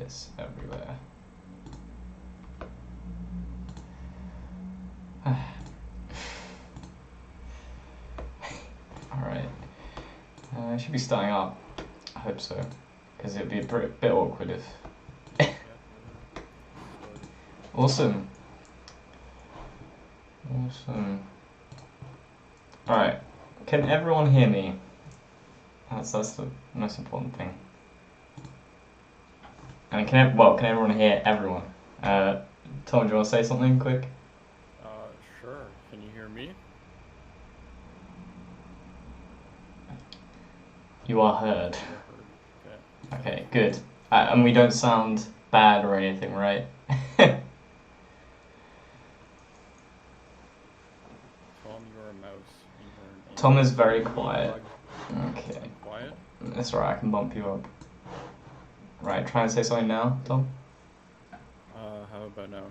this everywhere. Alright. I should be starting up. I hope so. Because it'd be a bit awkward if... Awesome. Awesome. Alright. Can everyone hear me? That's the most important thing. And can everyone hear everyone? Tom, do you want to say something quick? Sure. Can you hear me? You are heard. Okay. Okay, good. And we don't sound bad or anything, right? Tom, you're a mouse. Tom is very quiet. Okay. Quiet? That's right, I can bump you up. Right, try and say something now, Tom. How about now?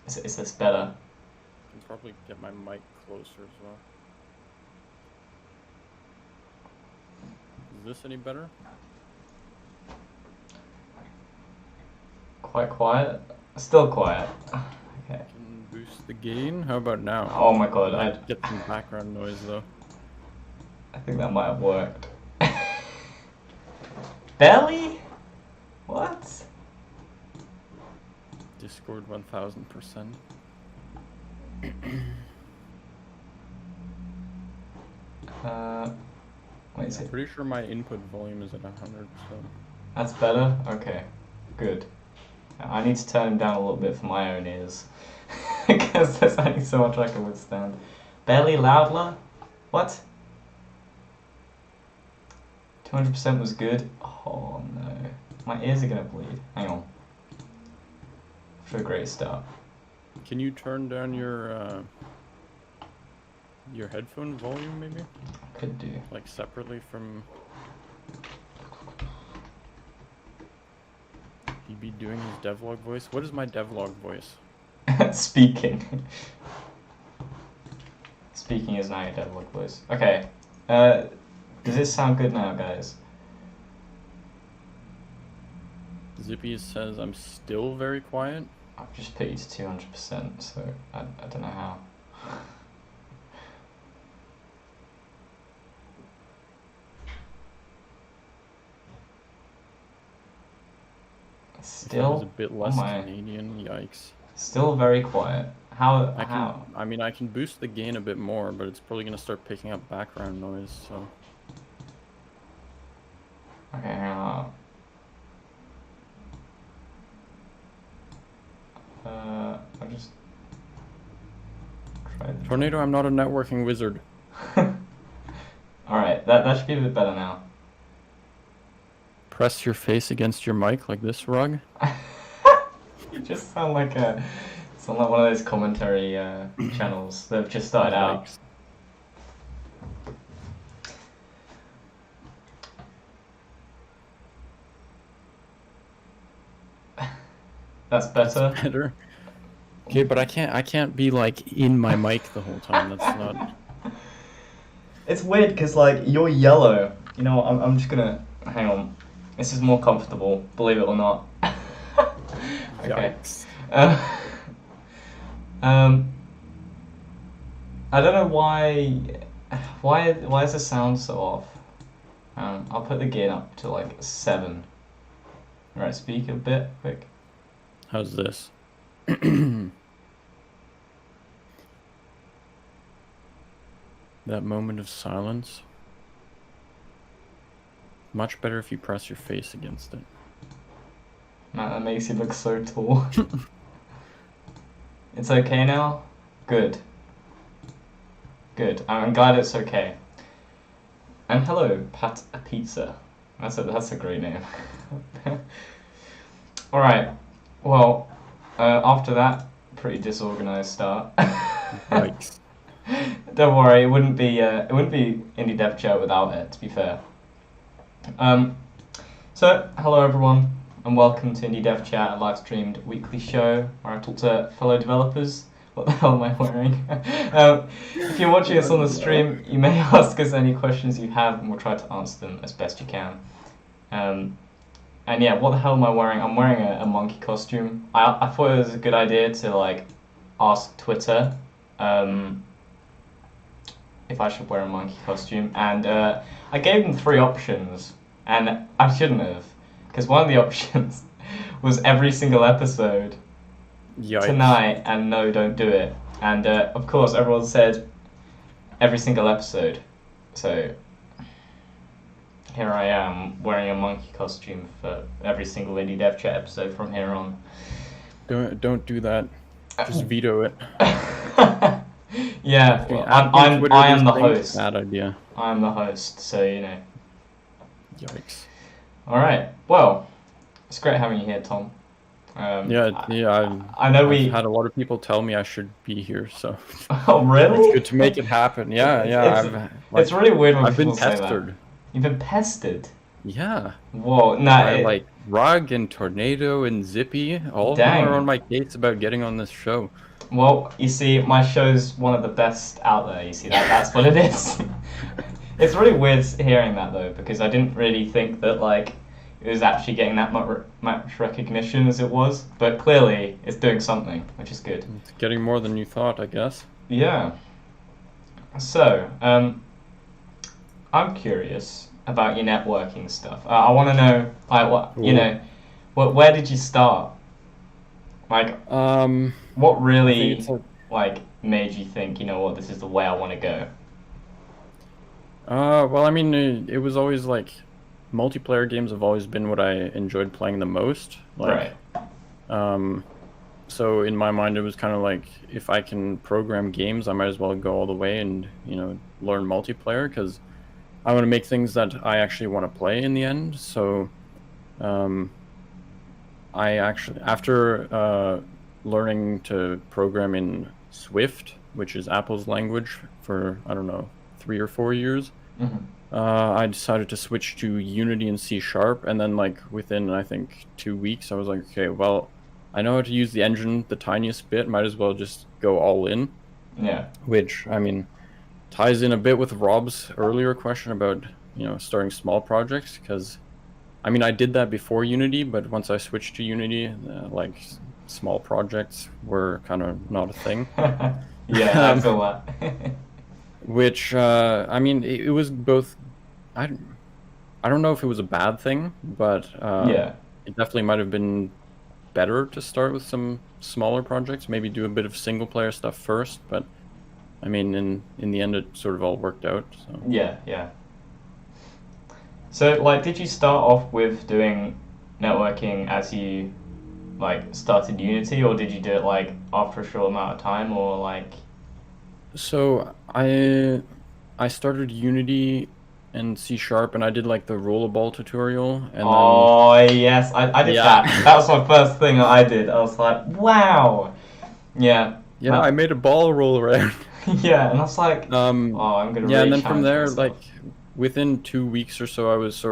Is this better? I can probably get my mic closer as well. Is this any better? Quite quiet? Still quiet. Okay. Can boost the gain? How about now? Oh my god, I Get some background noise though. think that might have worked. Barely? What? Discord 1000%. Wait, is I'm it? pretty sure my input volume is at 100%. That's better? Okay. Good. I need to turn him down a little bit for my own ears. Because there's only so much I can withstand. Barely louder? What? 200% was good? Oh no. My ears are gonna bleed. Hang on. For a great start. Can you turn down your headphone volume maybe? Could do. Like separately from... He'd be doing his devlog voice? What is my devlog voice? Speaking. Speaking is now your devlog voice. Okay. Does this sound good now, guys? Zippy says I'm still very quiet. I've just put you to 200%, so I don't know how. Still, It's a bit less my. Canadian. Yikes. Still very quiet. How? I mean, I can boost the gain a bit more, but it's probably gonna start picking up background noise. So Okay, hang on. I'll just try the Tornado, I'm not a networking wizard. Alright, that should be a bit better now. Press your face against your mic like this, Rug. You just sound like one of those commentary channels that have just started out. Yikes. That's better. Better. Okay, but I can't be like in my mic the whole time. That's not. It's weird because like you're yellow. You know, I'm just gonna hang on. This is more comfortable, believe it or not. Okay. Yikes. I don't know why is the sound so off? I'll put the gain up to like 7. Alright, speak a bit quick. How's this? That moment of silence. Much better if you press your face against it. Man, that makes you look so tall. It's okay now? Good. Good. I'm glad it's okay. And hello, Pat a Pizza. That's a great name. Alright. Well, after that pretty disorganized start. Yikes. Don't worry, it wouldn't be Indie Dev Chat without it, to be fair. So hello everyone, and welcome to Indie Dev Chat, a live streamed weekly show where I talk to fellow developers. What the hell am I wearing? If you're watching us on the stream, you may ask us any questions you have, and we'll try to answer them as best you can. And And yeah, what the hell am I wearing? I'm wearing a monkey costume. I thought it was a good idea to like ask Twitter if I should wear a monkey costume, and I gave them three options, and I shouldn't have, because one of the options was every single episode Yikes. tonight, and no, don't do it. And of course, everyone said every single episode. So here I am wearing a monkey costume for every single Indie Dev Chat episode from here on. Don't do that. Just veto it. Yeah, well, I am the host. Bad idea. I am the host, so you know. Yikes. All right. Well, it's great having you here, Tom. I know I've had a lot of people tell me I should be here, so. Oh really? It's good to make it happen. Yeah. It's really weird when I've been people say that. pestered. You've been pestered. Yeah. Whoa, Like Rug and Tornado and Zippy, all of them are on my case about getting on this show. Well, you see, my show's one of the best out there. You see, that's what it is. It's really weird hearing that though, because I didn't really think that like it was actually getting that much recognition as it was. But clearly, it's doing something, which is good. It's getting more than you thought, I guess. Yeah. So, I'm curious about your networking stuff. I want to know, like, where did you start? Like, what really, like, made you think, you know what, this is the way I want to go? Well, I mean, it was always, like, multiplayer games have always been what I enjoyed playing the most. Like, right. So in my mind, it was kind of like, if I can program games, I might as well go all the way and, you know, learn multiplayer, because I want to make things that I actually want to play in the end. So, I actually, after learning to program in Swift, which is Apple's language, for, I don't know, 3 or 4 years, I decided to switch to Unity and C#, and then like within, I think, 2 weeks, I was like, okay, well, I know how to use the engine the tiniest bit, might as well just go all in. Yeah. Which, I mean, ties in a bit with Rob's earlier question about, you know, starting small projects, because I mean, I did that before Unity, but once I switched to Unity, like, small projects were kind of not a thing. Yeah, I feel that. Which, I mean, it was both, I don't know if it was a bad thing, but yeah, it definitely might have been better to start with some smaller projects, maybe do a bit of single player stuff first, but I mean, in the end, it sort of all worked out. So. Yeah. So, like, did you start off with doing networking as you, like, started Unity, or did you do it, like, after a short amount of time, or, like... So, I started Unity and C#, and I did, like, the rollerball tutorial, and yes, I did that. That was my first thing that I did. I was like, wow! Yeah. Yeah, I made a ball roll around. Yeah, and I was like, I'm gonna really and then from there, myself. like, within 2 weeks or so, I was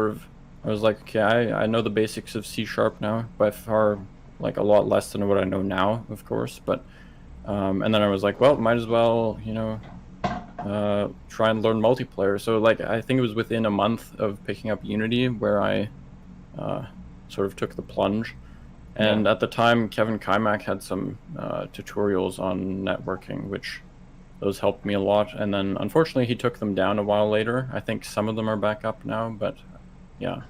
like, okay, I know the basics of C# now, by far, like, a lot less than what I know now, of course, but, and then I was like, well, might as well, you know, try and learn multiplayer. So, like, I think it was within a month of picking up Unity where I sort of took the plunge. And at the time, Kevin Kaimak had some tutorials on networking, which those helped me a lot. And then, unfortunately, he took them down a while later. I think some of them are back up now, but yeah.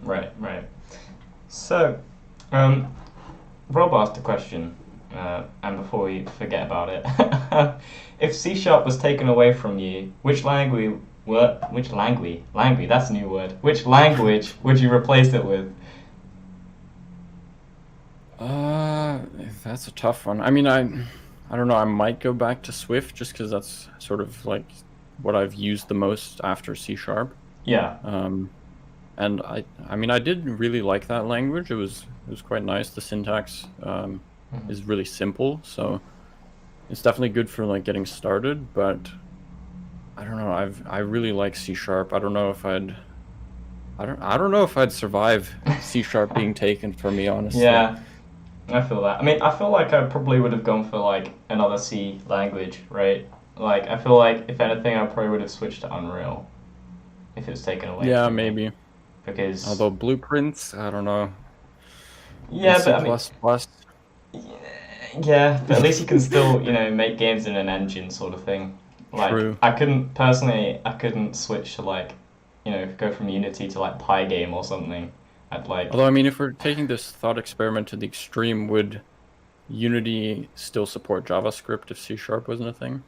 Right. So, Rob asked a question, and before we forget about it, if C# was taken away from you, which language, that's a new word, which language would you replace it with? That's a tough one. I mean, I don't know, I might go back to Swift just because that's sort of like what I've used the most after C#. Yeah. And I mean, I did really like that language. It was quite nice. The syntax is really simple, so it's definitely good for like getting started. But I don't know. I really like C#. I don't know if I'd survive C# being taken from me, honestly. Yeah. I feel that. I mean, I feel like I probably would have gone for like another C language, right? Like, I feel like if anything, I probably would have switched to Unreal if it was taken away. Yeah, from me. maybe. because Although blueprints, I don't know. In yeah, C++, but I mean, yeah, but at least you can still, make games in an engine sort of thing. Like, true. I couldn't switch to like, go from Unity to like Pygame or something. I'd like, Although, I mean, if we're taking this thought experiment to the extreme, would Unity still support JavaScript if C# wasn't a thing?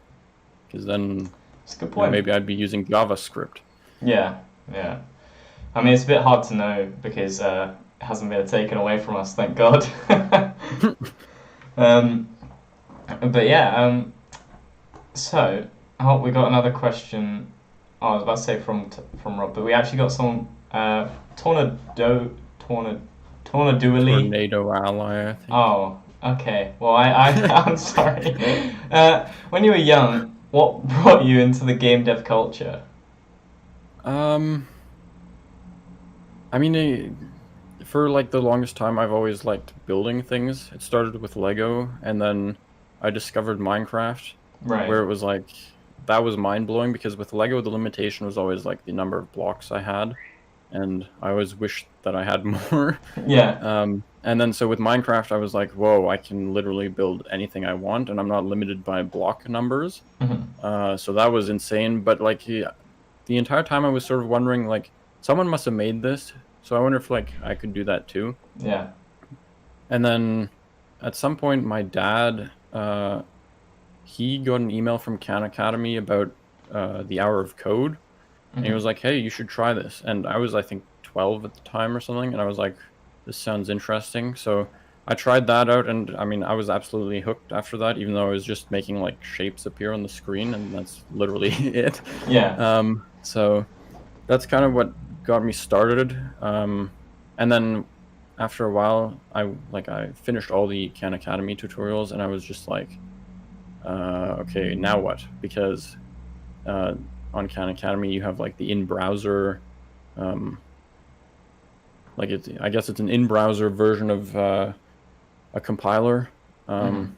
Because then, it's a good point. maybe I'd be using JavaScript. Yeah, yeah. I mean, it's a bit hard to know because it hasn't been taken away from us, thank God. um, but yeah, so we got another question. Oh, I was about to say from Rob, but we actually got some Tornado Tornadoily. Tornado Ally, I think. Oh, okay. Well, I'm sorry. When you were young, what brought you into the game dev culture? Um, I mean, for like the longest time, I've always liked building things. It started with Lego, and then I discovered Minecraft, Right. where it was like that was mind blowing because with Lego, the limitation was always like the number of blocks I had, and I always wished that I had more. Yeah. And then so with Minecraft, I was like, whoa, I can literally build anything I want, and I'm not limited by block numbers. Mhm. So that was insane. But like the entire time, I was sort of wondering, like, someone must have made this, so I wonder if like I could do that too. Yeah. And then at some point, my dad, he got an email from Khan Academy about the Hour of Code, and he Mhm. was like, "Hey, you should try this." And I was, I think, 12 at the time or something, and I was like, "This sounds interesting." So I tried that out, and I mean, I was absolutely hooked after that, even though I was just making like shapes appear on the screen, and that's literally it. Yeah. So that's kind of what got me started. And then after a while, I finished all the Khan Academy tutorials, and I was just like, okay, now what? Because on Khan Academy, you have like the in-browser, um, I guess it's an in-browser version of a compiler, Mhm.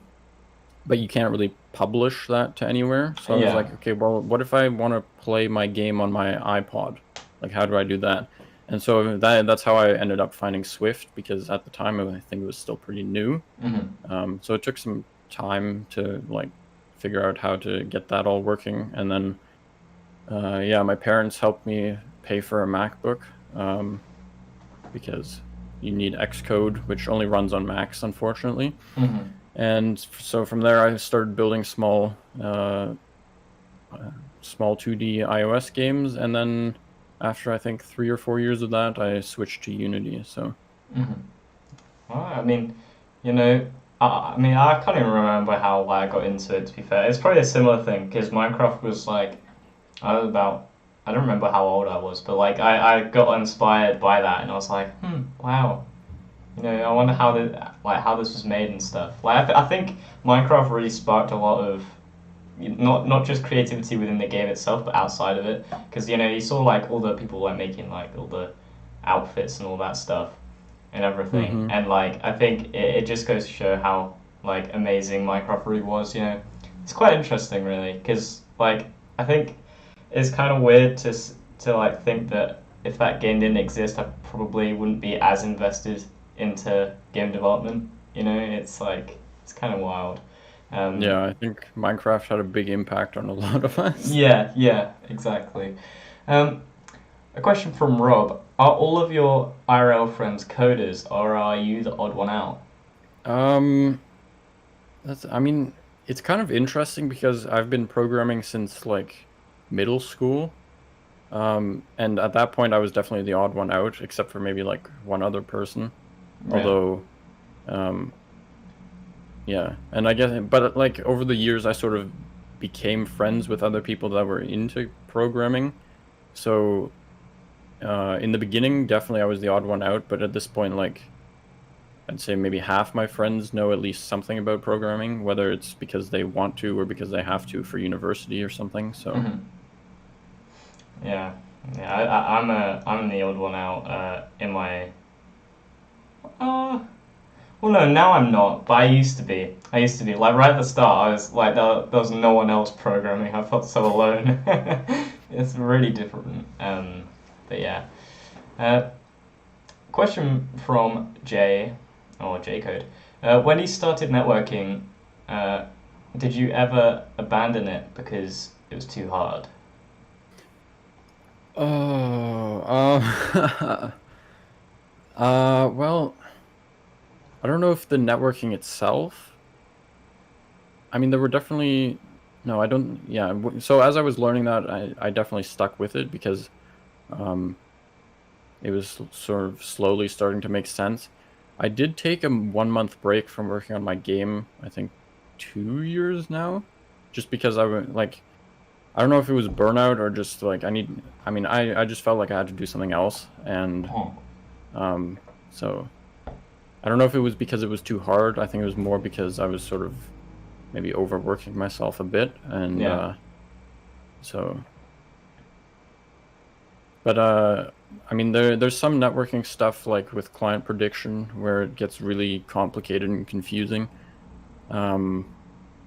but you can't really publish that to anywhere. So I was Yeah. like, okay, well, what if I want to play my game on my iPod? Like, how do I do that? And so that's how I ended up finding Swift, because at the time I think it was still pretty new. Mhm. So it took some time to like figure out how to get that all working, and then yeah, my parents helped me pay for a MacBook, because you need Xcode, which only runs on Macs, unfortunately. Mhm. And so from there, I started building small 2D iOS games, and then after I think 3 or 4 years of that, I switched to Unity. So Mhm. Well, I mean, I can't even remember how I got into it. To be fair, it's probably a similar thing because Minecraft was like I was about I don't remember how old I was, but like I got inspired by that, and I was like, wow, I wonder how this was made and stuff. Like I think Minecraft really sparked a lot of not just creativity within the game itself, but outside of it, because you saw like all the people like making like all the outfits and all that stuff and everything. hmm And like I think it just goes to show how like amazing Minecraft really was. It's quite interesting really because like I think it's kind of weird to like think that if that game didn't exist, I probably wouldn't be as invested into game development. It's like it's kind of wild. Um, yeah, I think Minecraft had a big impact on a lot of us. yeah, yeah, exactly. Um, a question from Rob: Are all of your IRL friends coders, or are you the odd one out? Um, I mean, it's kind of interesting because I've been programming since like middle school. And at that point, I was definitely the odd one out, except for maybe like one other person. Yeah. Although, um, yeah, and I guess, but like over the years, I sort of became friends with other people that were into programming. So, in the beginning, definitely I was the odd one out, but at this point, like, I'd say maybe half my friends know at least something about programming, whether it's because they want to or because they have to for university or something. So, Hmm. Yeah. Yeah. I'm the odd one out in my. Uh, well, no, now I'm not, but I used to be. I used to be. Like, right at the start, I was like, there was no one else programming. I felt so alone. It's really different. But yeah. Uh, question from Jay, or J Code. When you started networking, uh, did you ever abandon it because it was too hard? Oh, well, I don't know if the networking itself. I mean, there were definitely no, I don't. Yeah, so as I was learning that, I definitely stuck with it because um, it was sort of slowly starting to make sense. I did take a 1 month break from working on my game. I think 2 years now, just because I went like I don't know if it was burnout or just like I need. I mean, I just felt like I had to do something else, and Hmm. um, so I don't know if it was because it was too hard. I think it was more because I was sort of maybe overworking myself a bit, and Yeah. so. But I mean, there's some networking stuff like with client prediction where it gets really complicated and confusing. Um,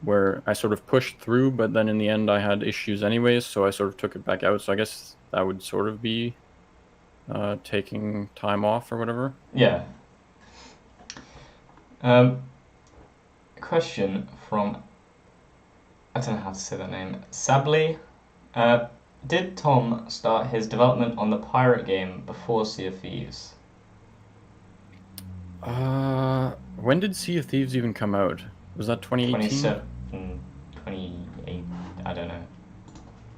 where I sort of pushed through, but then in the end I had issues anyways, so I sort of took it back out. So I guess that would sort of be taking time off or whatever. Yeah. Um, question from, I don't know how to say that name. Sably. Uh, did Tom start his development on the pirate game before Sea of Thieves? When did Sea of Thieves even come out? Was that 2018? 27, 28, I don't know.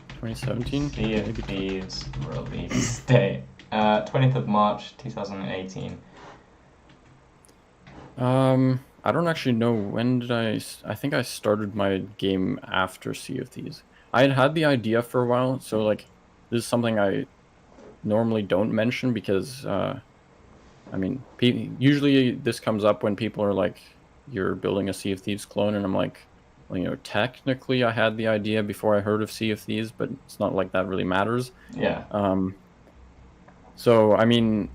2017? Sea of Maybe. Thieves release date. 20th of March 2018. I don't actually know when did I think I started my game after Sea of Thieves. I had the idea for a while, so like this is something I normally don't mention because I mean, usually this comes up when people are like, "You're building a Sea of Thieves clone," and I'm like, "Well, technically I had the idea before I heard of Sea of Thieves, but it's not like that really matters." Yeah. Um, so I mean,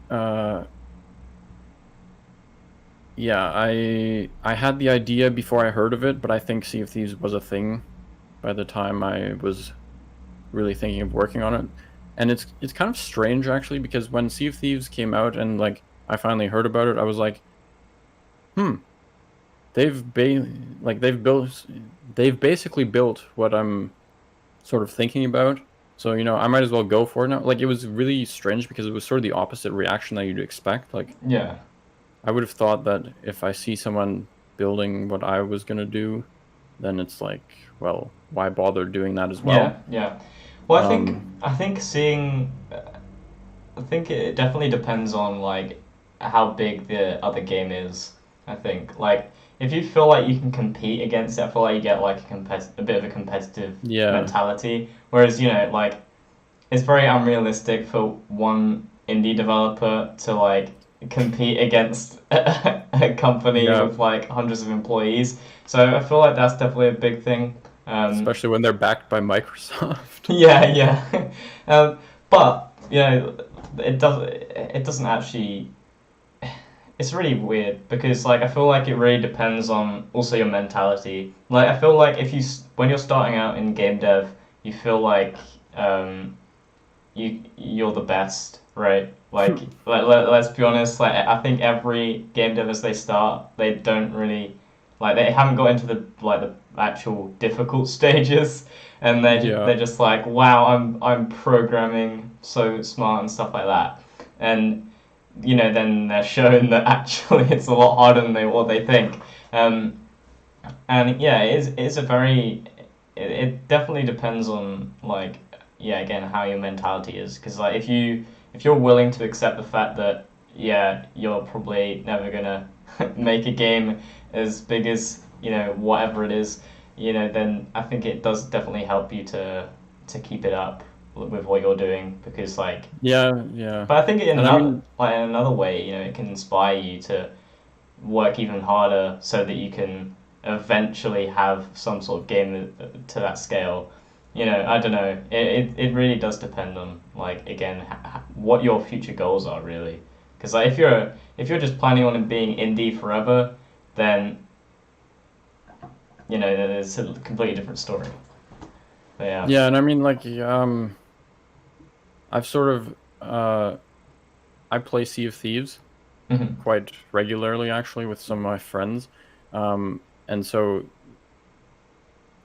yeah, I had the idea before I heard of it, but I think Sea of Thieves was a thing by the time I was really thinking of working on it. And it's kind of strange actually because when Sea of Thieves came out and like I finally heard about it, I was like, "Hmm, they've basically built what I'm sort of thinking about. So, I might as well go for it now." Like it was really strange because it was sort of the opposite reaction that you'd expect. Like Yeah. I would have thought that if I see someone building what I was gonna do, then it's like, well, why bother doing that as Yeah. well? Yeah. Well, Um, I think seeing, I think it definitely depends on like how big the other game is. I think like if you feel like you can compete against it, I feel like you get like a bit of a competitive yeah, mentality. Whereas like it's very unrealistic for one indie developer to like compete against a company yeah, with like hundreds of employees. So I feel like that's definitely a big thing. Um, especially when they're backed by Microsoft. yeah, yeah. But it doesn't actually. It's really weird because like I feel like it really depends on also your mentality. Like I feel like if when you're starting out in game dev, you feel like um, you're the best, right? Let's be honest. Like I think every game dev as they start, they don't really like they haven't got into the actual difficult stages, and Yeah, they're just like, wow, I'm programming so smart and stuff like that, and then they're shown that actually it's a lot harder than what they think. Um, and yeah, it's a very it definitely depends on like yeah again how your mentality is because like if you're willing to accept the fact that yeah you're probably never gonna make a game as big as whatever it is then I think it does definitely help you to keep it up with what you're doing because like yeah, yeah. but I think And I mean, in another way it can inspire you to work even harder so that you can eventually have some sort of game to that scale. I don't know. It really does depend on like again what your future goals are really. Because like if you're just planning on being indie forever, then then it's a completely different story. But yeah, yeah, and I mean, like, I've sort of I play Sea of Thieves Hmm. quite regularly, actually, with some of my friends. And so,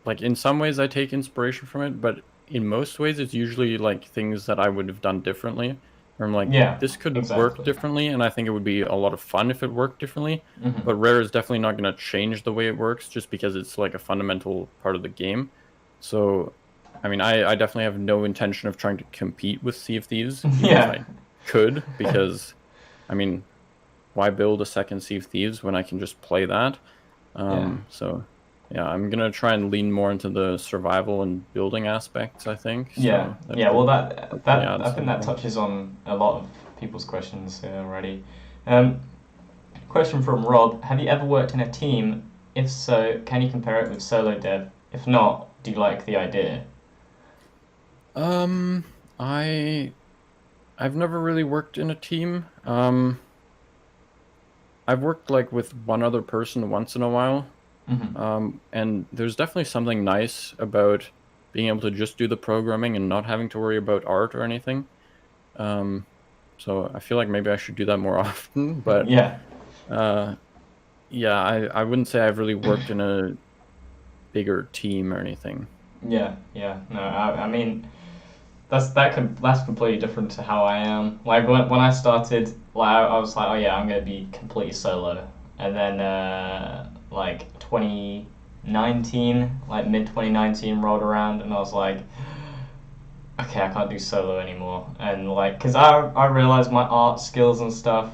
like, in some ways, I take inspiration from it, but in most ways, it's usually like things that I would have done differently. Where I'm like, Yeah, this could work exactly. differently, and I think it would be a lot of fun if it worked differently. Hmm. But Rare is definitely not going to change the way it works just because it's like a fundamental part of the game. So, I mean, I definitely have no intention of trying to compete with Sea of Thieves, even if Yeah. I could, because, I mean, why build a second Sea of Thieves when I can just play that? Yeah. So yeah, I'm gonna try and lean more into the survival and building aspects, I think. Yeah, So that yeah. Well, could that hopefully that add I think that something. touches on a lot of people's questions here already. Um, Question from Rob: Have you ever worked in a team? If so, can you compare it with solo dev? If not, do you like the idea? Um, I I've never really worked in a team. I've worked like with one other person once in a while. Hmm. And there's definitely something nice about being able to just do the programming and not having to worry about art or anything. Um, so I feel like maybe I should do that more often, but Yeah, uh, yeah, I wouldn't say I've really worked in a bigger team or anything. yeah, yeah. No, I mean that's completely different to how I am. Like when I started, like I was like, oh yeah, I'm gonna be completely solo, and then like 2019, like mid 2019 rolled around, and I was like, okay, I can't do solo anymore, and like, cause I realized my art skills and stuff,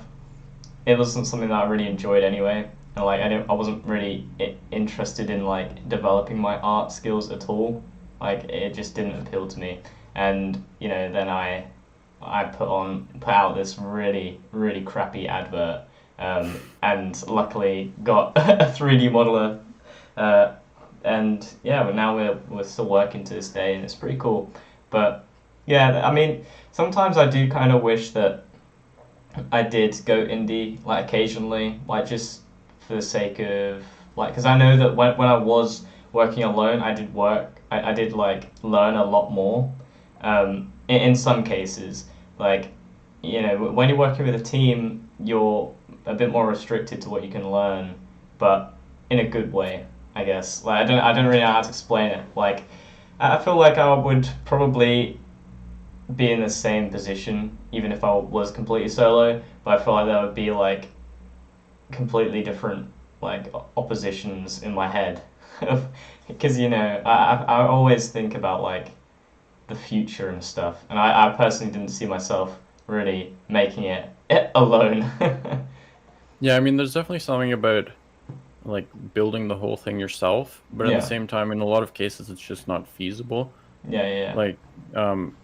it wasn't something that I really enjoyed anyway, and like I wasn't really interested in like developing my art skills at all. Like it just didn't appeal to me, and then I put out this really crappy advert, and luckily got a 3D modeler, uh, and yeah, but now we're still working to this day, and it's pretty cool. But yeah, I mean, sometimes I do kind of wish that I did go indie like occasionally, like just for the sake of like, because I know that when I was working alone, I did like learn a lot more. In some cases, like when you're working with a team, you're a bit more restricted to what you can learn, but in a good way, I guess. Like I don't really know how to explain it. Like I feel like I would probably be in the same position even if I was completely solo, but I feel like there would be like completely different like oppositions in my head. Because I always think about like the future and stuff, and I personally didn't see myself really making it alone. Yeah, I mean, there's definitely something about like building the whole thing yourself, but at the Yeah, same time, in a lot of cases, it's just not feasible. yeah, Like, um,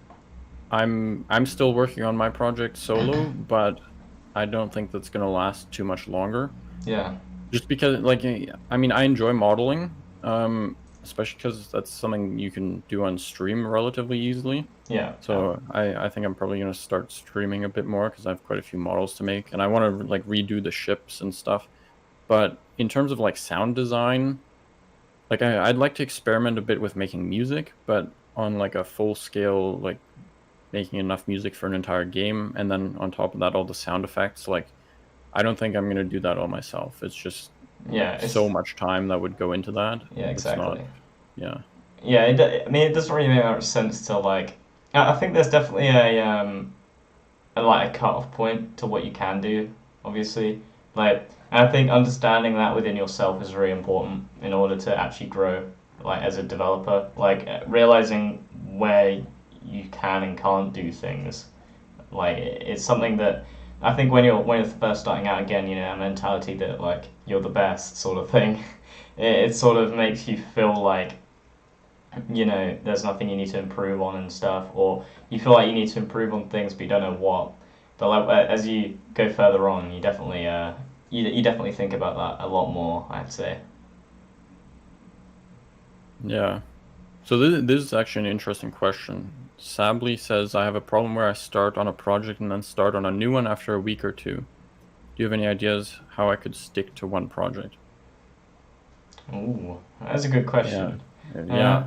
I'm still working on my project solo, but I don't think that's gonna last too much longer. yeah, Just because, like, I mean, I enjoy modeling, especially because that's something you can do on stream relatively easily. yeah, yeah, So I think I'm probably gonna start streaming a bit more because I have quite a few models to make, and I want to like redo the ships and stuff. But in terms of like sound design, like I'd like to experiment a bit with making music, but on like a full scale, like making enough music for an entire game, and then on top of that, all the sound effects. Like I don't think I'm gonna do that all myself. It's just yeah. so much time that would go into that. Yeah, It's not, exactly. yeah. Yeah, I mean, it doesn't really make much sense to like. I think there's definitely a cut off point to what you can do, obviously. Like, and I think understanding that within yourself is very important in order to actually grow, like as a developer. Like realizing where you can and can't do things. Like it's something that I think when you're first starting out again, a mentality that like you're the best sort of thing. It sort of makes you feel like there's nothing you need to improve on and stuff, or you feel like you need to improve on things, but you don't know what. But like as you go further on, you definitely think about that a lot more, I'd say. Yeah. So this is actually an interesting question. Sably says, I have a problem where I start on a project and then start on a new one after a week or two. Do you have any ideas how I could stick to one project? Ooh, that's a good Yeah. question. Uh, Yeah.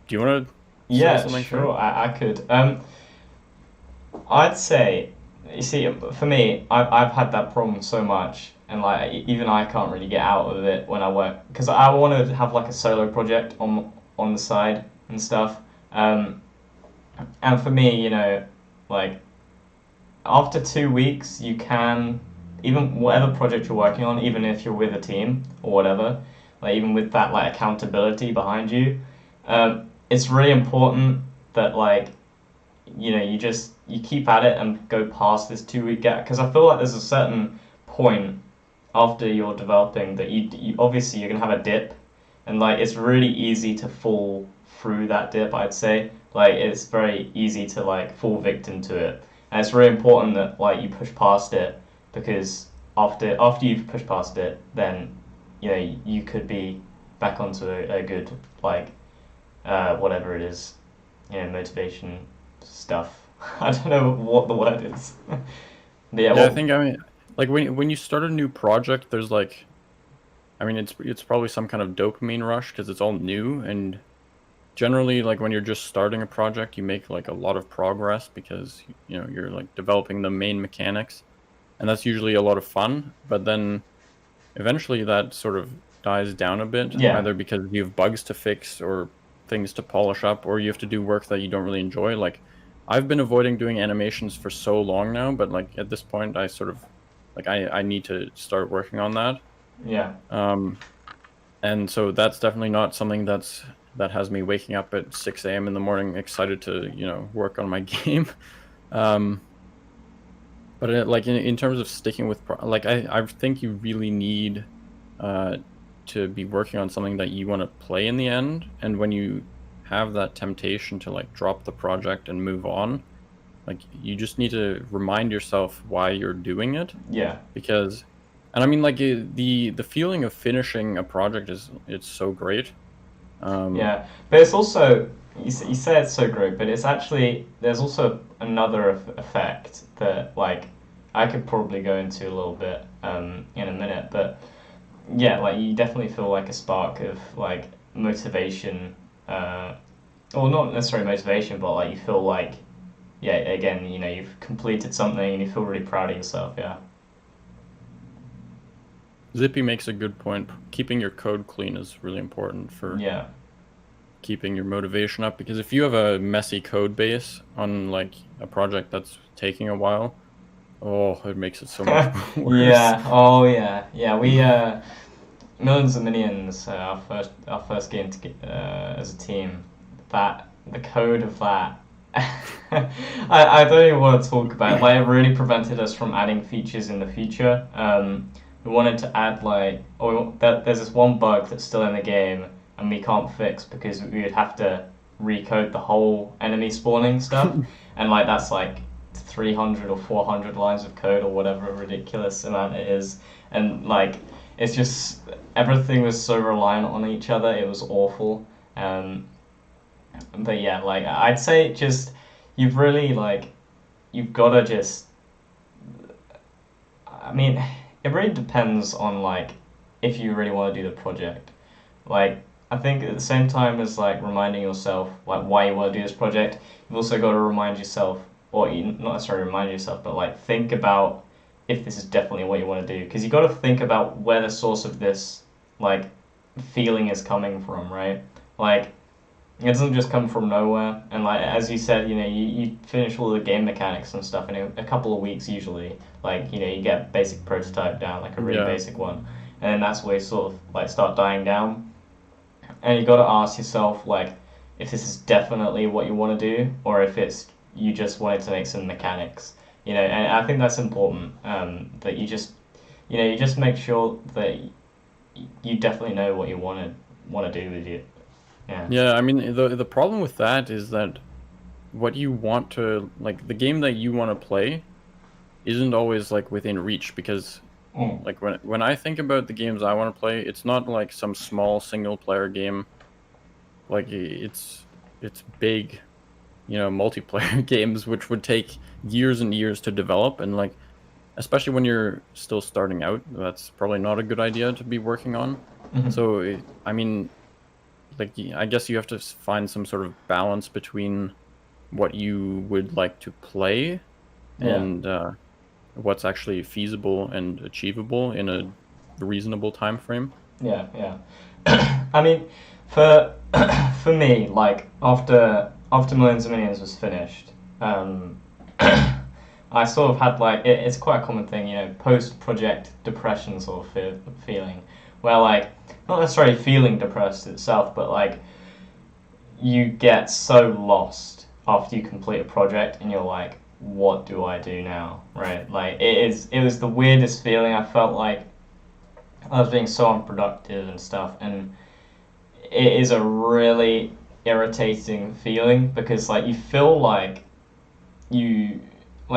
Do you want to say yeah, something sure, first? I could. I'd say. You see, for me, I've had that problem so much, and like even I can't really get out of it when I work because I want to have like a solo project on the side and stuff. Um, and for me, like after 2 weeks, you can even whatever project you're working on, even if you're with a team or whatever, like even with that like accountability behind you, it's really important that like you keep at it and go past this 2 week gap because I feel like there's a certain point after you're developing that you obviously you're gonna have a dip and like it's really easy to fall through that dip. I'd say like it's very easy to like fall victim to it, and it's really important that like you push past it because after you've pushed past it, then you could be back onto a good like whatever it is, motivation stuff. I don't know what the word is. But yeah, Yeah, I well, think, I mean, like when you start a new project, there's like, I mean, it's probably some kind of dopamine rush because it's all new, and generally, like when you're just starting a project, you make like a lot of progress because you're like developing the main mechanics, and that's usually a lot of fun. But then eventually that sort of dies down a bit, yeah, either because you have bugs to fix or things to polish up, or you have to do work that you don't really enjoy. Like I've been avoiding doing animations for so long now, but like at this point I sort of like I need to start working on that. yeah, Um and so that's definitely not something that has me waking up at 6 a.m. in the morning excited to, work on my game. Um but like in terms of sticking with like I think you really need uh, to be working on something that you want to play in the end. And when you have that temptation to like drop the project and move on, like you just need to remind yourself why you're doing it. yeah, Because, and I mean, like the feeling of finishing a project it's so great. Um, yeah. But it's also you say it's so great, but it's actually there's also another effect that like I could probably go into a little bit in a minute, but yeah, like you definitely feel like a spark of like motivation, or not necessarily motivation, but like you feel like yeah, again, you've completed something and you feel really proud of yourself. Yeah, Zippy makes a good point. Keeping your code clean is really important for yeah. keeping your motivation up, because if you have a messy code base on like a project that's taking a while, oh, it makes it so much worse. Yeah. Oh, yeah. Yeah. We Millions of Minions. Our first game as a team. That the code of that. I don't even want to talk about it. Like it really prevented us from adding features in the future. We wanted to add like there's this one bug that's still in the game and we can't fix because we would have to recode the whole enemy spawning stuff, and like that's like 300 or 400 lines of code or whatever ridiculous amount it is, and like it's just everything was so reliant on each other. It was awful. Um, but yeah, like I'd say just you've really like you've gotta just. I mean, it really depends on like if you really want to do the project. Like I think at the same time as like reminding yourself like why you want to do this project, you've also got to remind yourself, or not necessarily remind yourself, but like think about if this is definitely what you want to do, because you got to think about where the source of this like feeling is coming from, right? Like it doesn't just come from nowhere. And like as you said, you finish all the game mechanics and stuff in a couple of weeks usually. Like you get basic prototype down, like a really Yeah. basic one, and then that's where you sort of like start dying down. And you got to ask yourself like if this is definitely what you want to do, or if it's you just wanted to make some mechanics. And I think that's important. That you just make sure that you definitely know what you want to do with it. Yeah. Yeah, I mean the problem with that is that what you want to like the game that you want to play isn't always like within reach, because Mm. like when I think about the games I want to play, it's not like some small single player game. Like it's big, multiplayer games which would take years and years to develop, and like especially when you're still starting out, that's probably not a good idea to be working on. Mhm. So I mean, like I guess you have to find some sort of balance between what you would like to play Yeah. and what's actually feasible and achievable in a reasonable time frame. Yeah, yeah. I mean, for for me, like after Millions and Millions was finished, um, I sort of had like it's quite a common thing, post project depression sort of feeling, where like not necessarily feeling depressed itself, but like you get so lost after you complete a project, and you're like, what do I do now? Right? Like it was the weirdest feeling. I felt like I was being so unproductive and stuff, and it is a really irritating feeling because like you feel you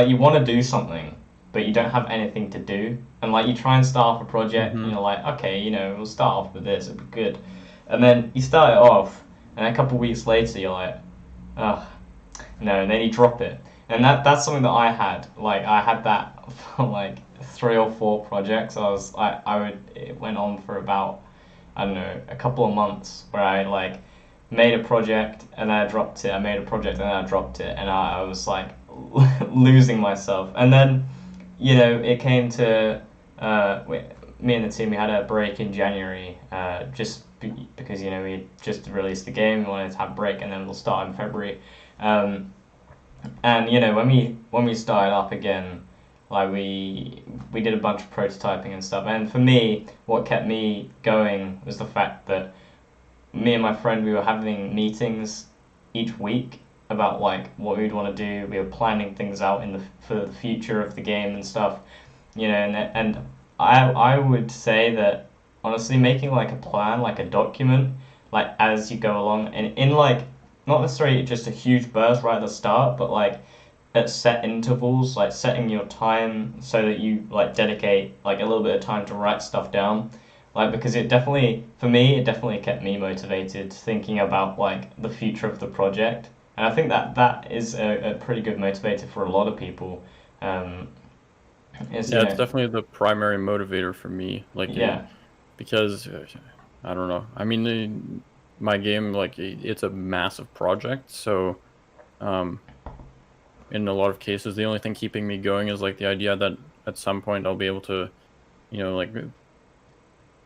you want to do something, but you don't have anything to do, and like you try and start off a project, and Mm-hmm. you're like, okay, we'll start off with this, it'll be good, and then you start it off, and a couple of weeks later, you're like, oh, no, and then you drop it, and that's something that I had. Like I had that for like 3 or 4 projects. I would it went on for about I don't know a couple of months where I like made a project and then I dropped it. I made a project and then I dropped it, and I was like losing myself. And then it came to me and the team. We had a break in January, because we had just released the game. We wanted to have a break, and then we'll start in February. Um, and when we started up again, like we did a bunch of prototyping and stuff. And for me, what kept me going was the fact that me and my friend, we were having meetings each week about like what we'd want to do. We were planning things out for the future of the game and stuff. And I would say that honestly, making like a plan, like a document, like as you go along, and in like not necessarily just a huge burst right at the start, but like at set intervals, like setting your time so that you like dedicate like a little bit of time to write stuff down. Like because for me, it definitely kept me motivated thinking about like the future of the project. And I think that is a pretty good motivator for a lot of people. Um, is Yeah, it's definitely the primary motivator for me. Like, yeah, because I don't know. I mean, my game, like, it's a massive project, so um, in a lot of cases, the only thing keeping me going is like the idea that at some point I'll be able to, like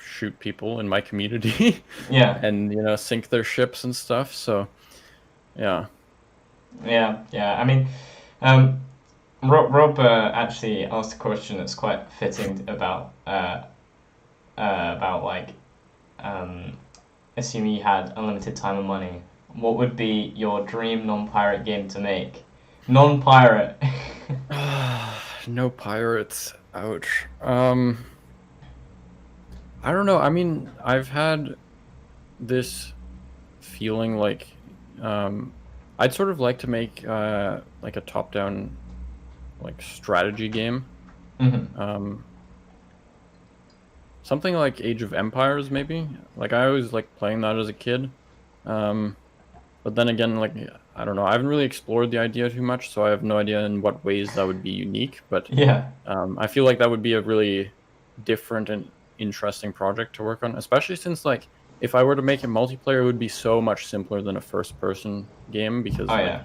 shoot people in my community yeah, and sink their ships and stuff. So yeah. yeah. I mean, um, Rob actually asked a question that's quite fitting about like um, assuming you had unlimited time and money, what would be your dream non-pirate game to make? Non-pirate. No pirates. Ouch. I don't know. I mean, I've had this feeling like um I'd sort of like to make like a top-down like strategy game. Mhm. Um Something like Age of Empires maybe. Like I always liked playing that as a kid. Um but then again, like I don't know. I haven't really explored the idea too much, so I have no idea in what ways that would be unique, but Yeah. I feel like that would be a really different and interesting project to work on, especially since like if I were to make it multiplayer, it would be so much simpler than a first-person game because Oh like yeah.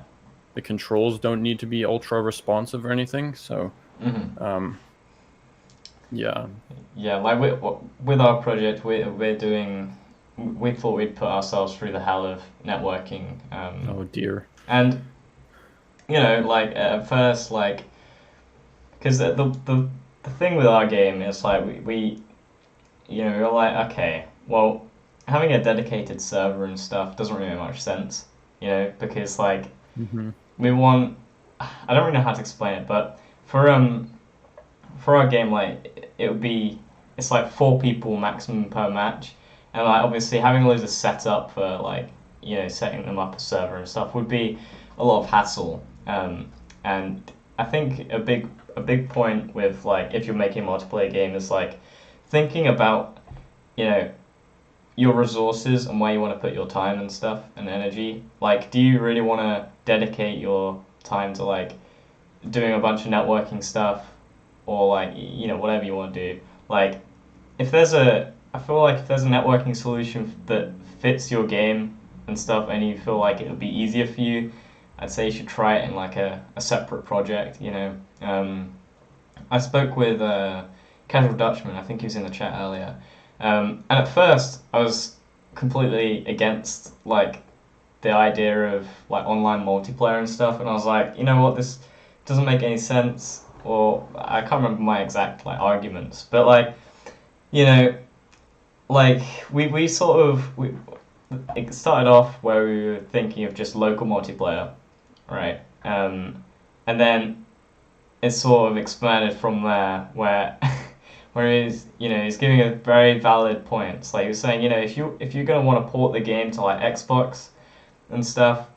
the controls don't need to be ultra responsive or anything. So Mhm. um, yeah. Yeah. Like with our project, we're doing. We thought we'd put ourselves through the hell of networking, Oh dear. and like at first, like because the thing with our game is like we're like, okay, well, having a dedicated server and stuff doesn't really make much sense, because like Hmm. we want, I don't really know how to explain it, but for um for our game, like it would be, it's like 4 people maximum per match, and like obviously having loads of setup for like setting them up a server and stuff would be a lot of hassle. And I think a big point with like if you're making a multiplayer game is like thinking about you know your resources and where you want to put your time and stuff and energy. Like, do you really want to dedicate your time to like doing a bunch of networking stuff, or like whatever you want to do? Like, I feel like if there's a networking solution that fits your game and stuff, and you feel like it would be easier for you, I'd say you should try it in like a separate project. I spoke with Casual Dutchman. I think he was in the chat earlier. And at first, I was completely against like the idea of like online multiplayer and stuff, and I was like, you know what, this doesn't make any sense. Or I can't remember my exact like arguments, but like, you know, like we sort of it started off where we were thinking of just local multiplayer, right? And then it sort of expanded from there, where he's giving a very valid points. Like he was saying, if you're gonna want to port the game to like Xbox and stuff,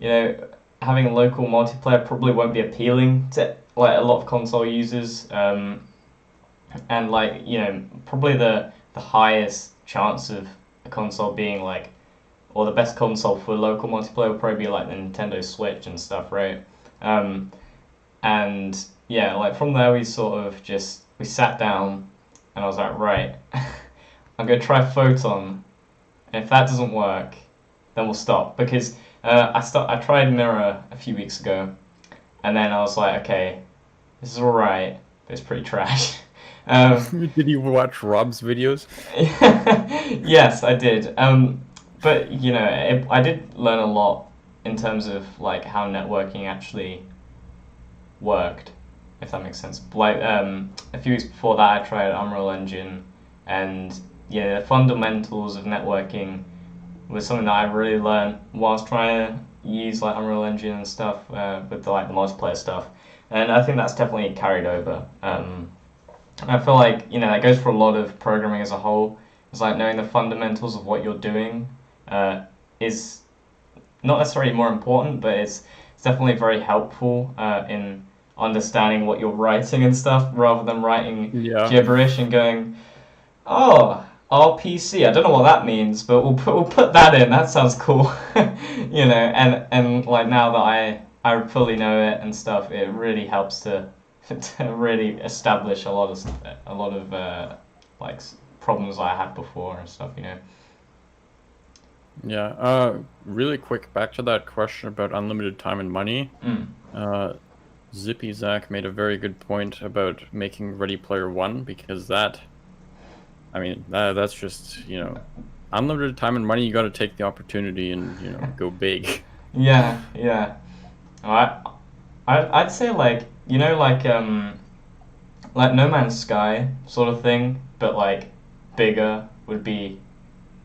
having a local multiplayer probably won't be appealing to like a lot of console users. And like probably the highest chance of a console being like, or the best console for local multiplayer would probably be like the Nintendo Switch and stuff, right? And yeah, like from there we sat down, and I was like, right, I'm gonna try Photon, and if that doesn't work, then we'll stop, because I tried Mirror a few weeks ago, and then I was like, okay, this is alright, but it's pretty trash. Did you watch Rob's videos? Yes, I did. But I did learn a lot in terms of like how networking actually worked, if that makes sense. Like a few weeks before that, I tried Unreal Engine, and the fundamentals of networking was something that I really learned whilst trying to use like Unreal Engine and stuff with like the multiplayer stuff, and I think that's definitely carried over. I feel like that goes for a lot of programming as a whole. It's like knowing the fundamentals of what you're doing is not necessarily more important, but it's definitely very helpful in understanding what you're writing and stuff, rather than writing gibberish and going, oh, RPC, I don't know what that means, but we'll put that in. That sounds cool, And like now that I fully know it and stuff, it really helps to really establish a lot of like problems I had before and stuff. Yeah. Really quick, back to that question about unlimited time and money. Zippy Zach made a very good point about making Ready Player One, because that's just, unlimited time and money. You got to take the opportunity and go big. Yeah. I'd say like like No Man's Sky sort of thing, but like bigger would be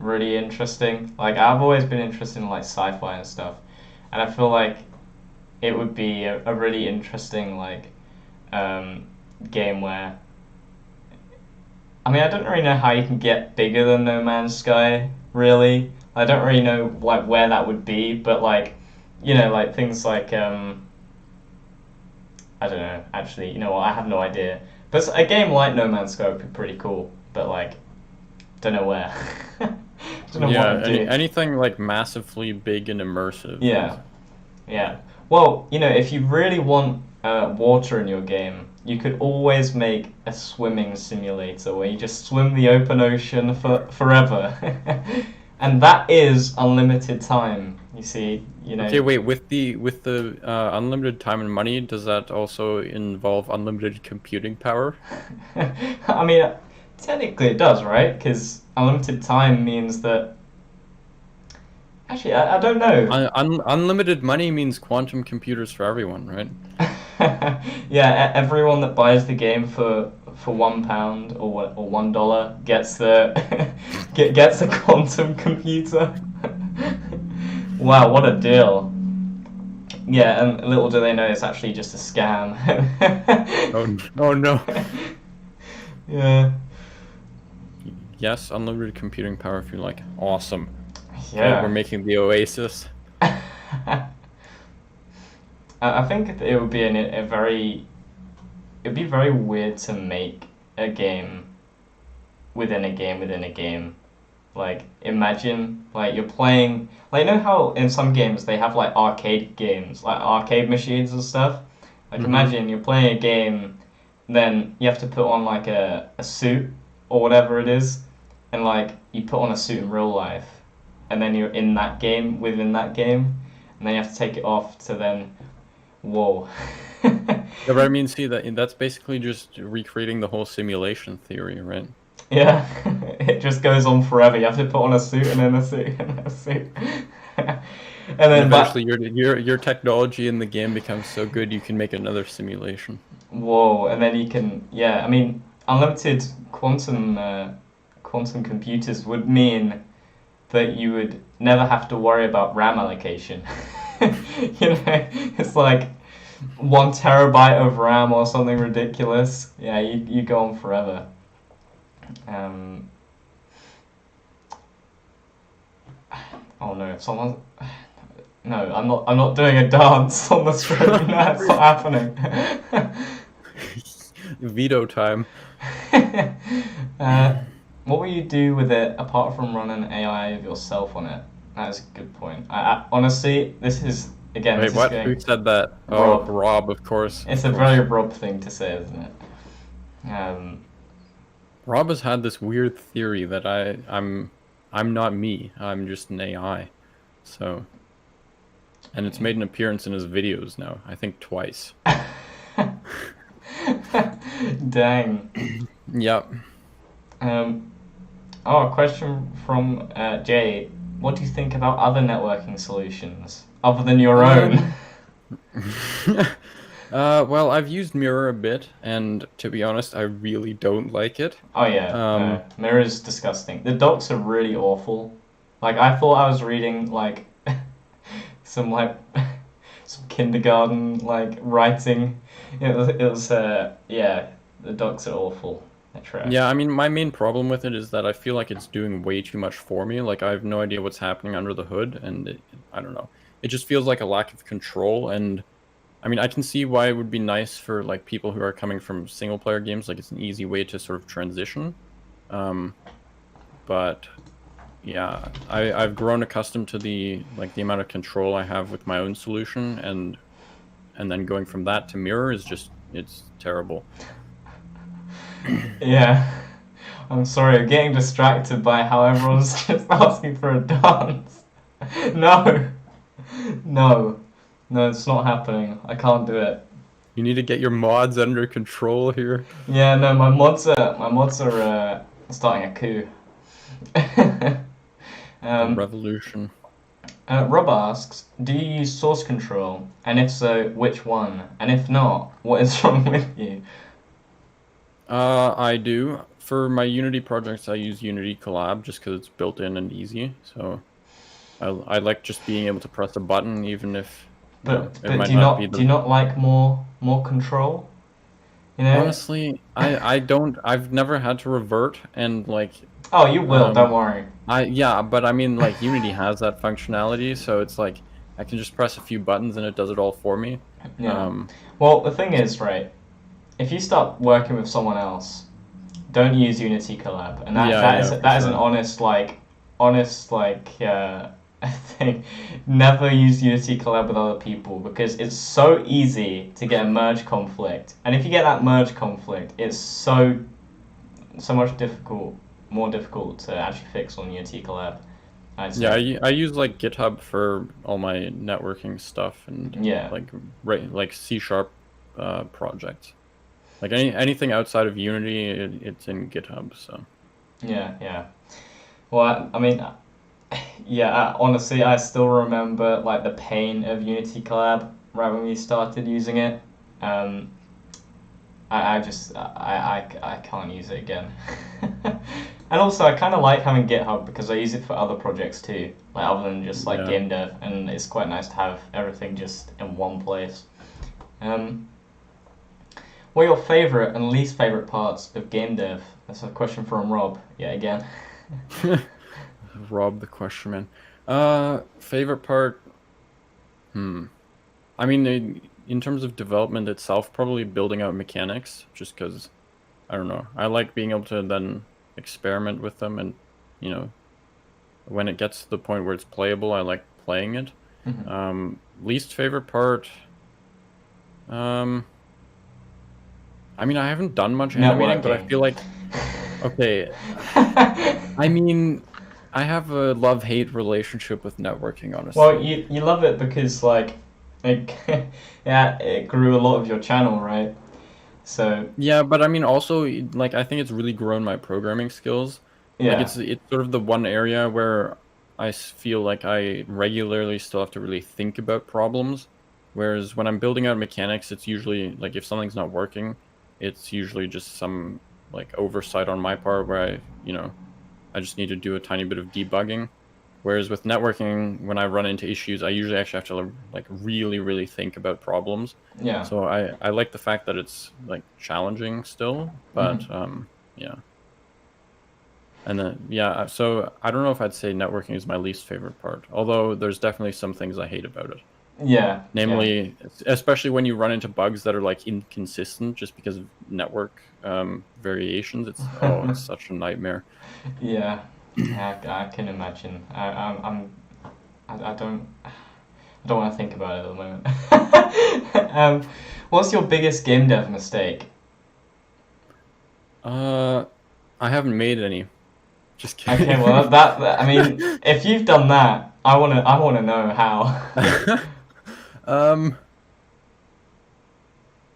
really interesting. Like I've always been interested in like sci-fi and stuff, and I feel like it would be a really interesting like game where, I don't really know how you can get bigger than No Man's Sky, really. I don't really know like where that would be, but like like things like I don't know, actually, I have no idea. But a game like No Man's Sky would be pretty cool, but like don't know where. Don't know what I'd do. Anything like massively big and immersive. Yeah. Well, if you really want water in your game, you could always make a swimming simulator where you just swim the open ocean for forever, and that is unlimited time. You see, Okay, wait. With the unlimited time and money, does that also involve unlimited computing power? Technically it does, right? Because unlimited time means that. Actually, I don't know. Unlimited money means quantum computers for everyone, right? Yeah, everyone that buys the game for £1 or $1 gets gets a quantum computer. Wow, what a deal! Yeah, and little do they know it's actually just a scam. Oh no. Yeah. Yes, unlimited computing power if you like. Awesome. Yeah. Okay, we're making the Oasis. I think it would be it'd be very weird to make a game within a game within a game. Like imagine like you're playing, like how in some games they have like arcade games, like arcade machines and stuff. Like imagine you're playing a game, then you have to put on like a suit or whatever it is, and like you put on a suit in real life, and then you're in that game within that game. and then you have to take it off to then, whoa. Yeah, but I mean, see that's basically just recreating the whole simulation theory, right? Yeah, it just goes on forever. You have to put on a suit and then a suit and then a suit. And And then, but eventually, your technology in the game becomes so good you can make another simulation. whoa, and then you can, yeah. I mean, unlimited quantum computers would mean that you would never have to worry about RAM allocation. You know, it's like 1 terabyte of RAM or something ridiculous. Yeah, you go on forever. Um, oh no, if someone. No, I'm not doing a dance on the stream. That's not happening. Veto time. What will you do with it apart from run an AI of yourself on it? That is a good point. I honestly, this is again. Wait, This is what? going Who said that? Rob. Oh, Rob, of course. It's of a course. very Rob thing to say, isn't it? Rob has had this weird theory that I'm not me. I'm just an AI. So, and it's made an appearance in his videos now. I think twice. Dang. Yep. A question from Jay. What do you think about other networking solutions other than your own? Well, I've used Mirror a bit, and to be honest, I really don't like it. Oh yeah, Mirror is disgusting. The docs are really awful. Like I thought I was reading like some some kindergarten like writing. It was yeah. The docs are awful. They're trash. Yeah, I mean, my main problem with it is that I feel like it's doing way too much for me. Like, I have no idea what's happening under the hood, and I don't know. It just feels like a lack of control, and I mean, I can see why it would be nice for, like, people who are coming from single-player games. Like, it's an easy way to sort of transition. But, yeah, I've grown accustomed to the amount of control I have with my own solution, and then going from that to Mirror is just, it's terrible. Yeah. I'm sorry, I'm getting distracted by how everyone's just asking for a dance. No. No. No, it's not happening. I can't do it. You need to get your mods under control here. Yeah, no, my mods are starting a coup. Revolution. Rob asks, do you use source control? And if so, which one? And if not, what is wrong with you? I do. For my Unity projects, I use Unity Collab just because it's built in and easy. So I like just being able to press a button, even if But it might do you not be do you not like more control? You know? Honestly, I don't. I've never had to revert, and like. Oh, you will. Don't worry. Yeah, but I mean, like Unity has that functionality, so it's like I can just press a few buttons and it does it all for me. Yeah. Well, the thing is, right? If you start working with someone else, don't use Unity Collab, and that is an honest thing. Never use Unity Collab with other people because it's so easy to get a merge conflict, and if you get that merge conflict, it's so much more difficult to actually fix on Unity Collab. Yeah, I use like GitHub for all my networking stuff and like C# projects. Like anything outside of Unity, it's in GitHub. So. Yeah. Well, I mean, yeah. Honestly, I still remember like the pain of Unity Collab right when we started using it. I can't use it again. And also, I kind of like having GitHub because I use it for other projects too, like other than just like game dev, and it's quite nice to have everything just in one place. What are your favorite and least favorite parts of game dev? That's a question from Rob. Yeah, again. Rob the question man. Favorite part? I mean, in terms of development itself, probably building out mechanics, just because, I don't know, I like being able to then experiment with them, and, you know, when it gets to the point where it's playable, I like playing it. Mm-hmm. Least favorite part? I mean, I haven't done much animating, but I feel like, okay, I mean, I have a love-hate relationship with networking, Well, honestly. you love it because like it yeah, it grew a lot of your channel, right? So Yeah, but I mean also like I think it's really grown my programming skills. Like yeah. it's sort of the one area where feel like I regularly still have to really think about problems. Whereas when I'm building out mechanics, it's usually like if something's not working, it's usually just some like oversight on my part where I just need to do a tiny bit of debugging. Whereas with networking, when I run into issues, I usually actually have to like really, really think about problems. Yeah. So I like the fact that it's like challenging still, but Hmm. yeah. And then yeah, so I don't know if I'd say networking is my least favorite part, although there's definitely some things I hate about it. Yeah. Yeah. Namely, especially when you run into bugs that are like inconsistent just because of network variations. It's such a nightmare. Yeah. Yeah, I can imagine. I don't want to think about it at the moment. What's your biggest game dev mistake? Uh, I haven't made any. Just Okay, kidding. well I mean, if you've done that, I wanna know how. um,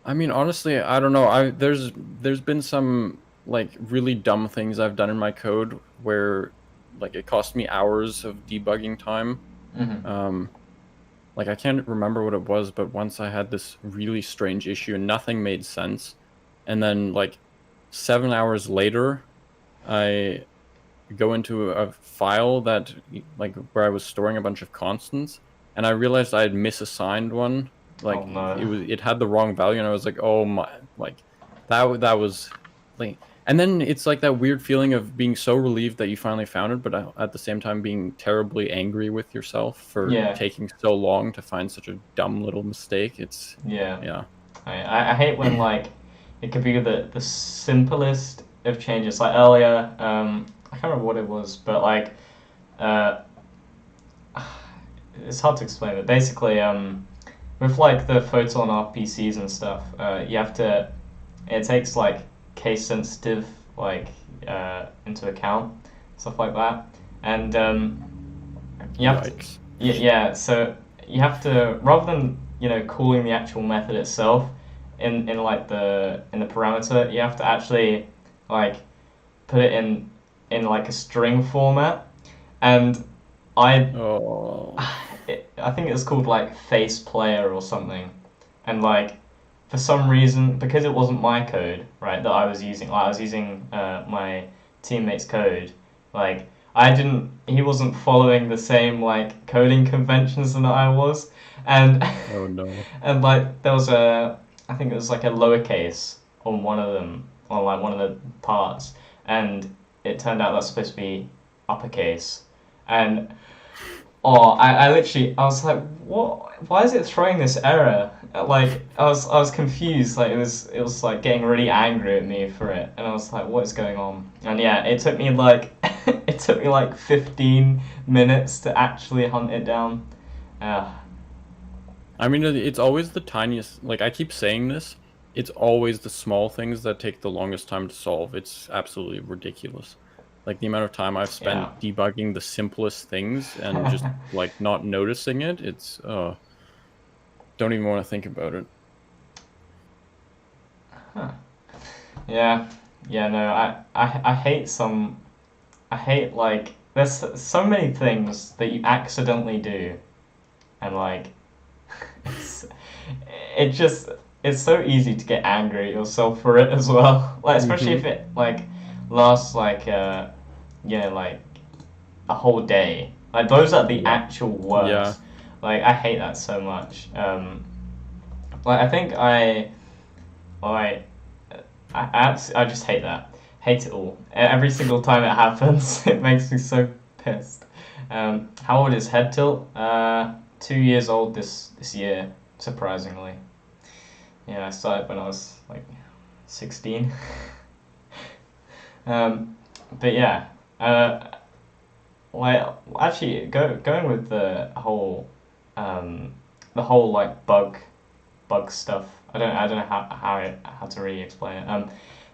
I mean, honestly, I don't know. There's been some like really dumb things I've done in my code where like it cost me hours of debugging time. Hmm. Um, like I can't remember what it was, but once I had this really strange issue and nothing made sense, and then like 7 hours later, I go into a file that like where I was storing a bunch of constants, and I realized I had misassigned one. Oh Like no. it had the wrong value, and I was like, oh my, like that was like, and then it's like that weird feeling of being so relieved that you finally found it, but at the same time being terribly angry with yourself for Yeah. taking so long to find such a dumb little mistake. It's Yeah. yeah. I hate when like it could be the simplest of changes. Like earlier, I can't remember what it was, but like uh, it's hard to explain. But basically, with like the photon RPCs and stuff, you have to. It takes like case sensitive like into account, stuff like that, and you have to. Yikes. Yeah, yeah. So you have to rather than calling the actual method itself in like the parameter, you have to actually like put it in like a string format, and I Oh. I think it's called like face player or something, and like for some reason because it wasn't my code right that I was using, like, I was using my teammate's code, like I didn't he wasn't following the same like coding conventions that I was, and Oh no. and like there was I think it was like a lowercase on one of them on like one of the parts, and it turned out that's supposed to be uppercase, and oh, I literally, I was like, what? Why is it throwing this error? Like, I was confused. Like, it was like getting really angry at me for it, and I was like, what is going on? And yeah, it took me like, it took me like 15 minutes to actually hunt it down. Uh, I mean, it's always the tiniest. Like I keep saying this, it's always the small things that take the longest time to solve. It's absolutely ridiculous. Like the amount of time I've yeah. spent debugging the simplest things and just like not noticing it. It's don't even want to think about it. Huh. Yeah, yeah. No, I hate some. I hate like there's so many things that you accidentally do, and like it's, it just it's so easy to get angry at yourself for it as well. Like especially Hmm. if it like lasts like like a whole day. Like those are the Yeah. actual Yeah. worst. Like I hate that so much. Like I think like I just hate that. Hate it all. Every single time it happens, it makes me so pissed. How old is Head Tilt? 2 years old this year, surprisingly. Yeah, I started when I was like 16. um, but yeah, uh, like actually going with um, the whole like bug stuff. I don't know how to really explain it.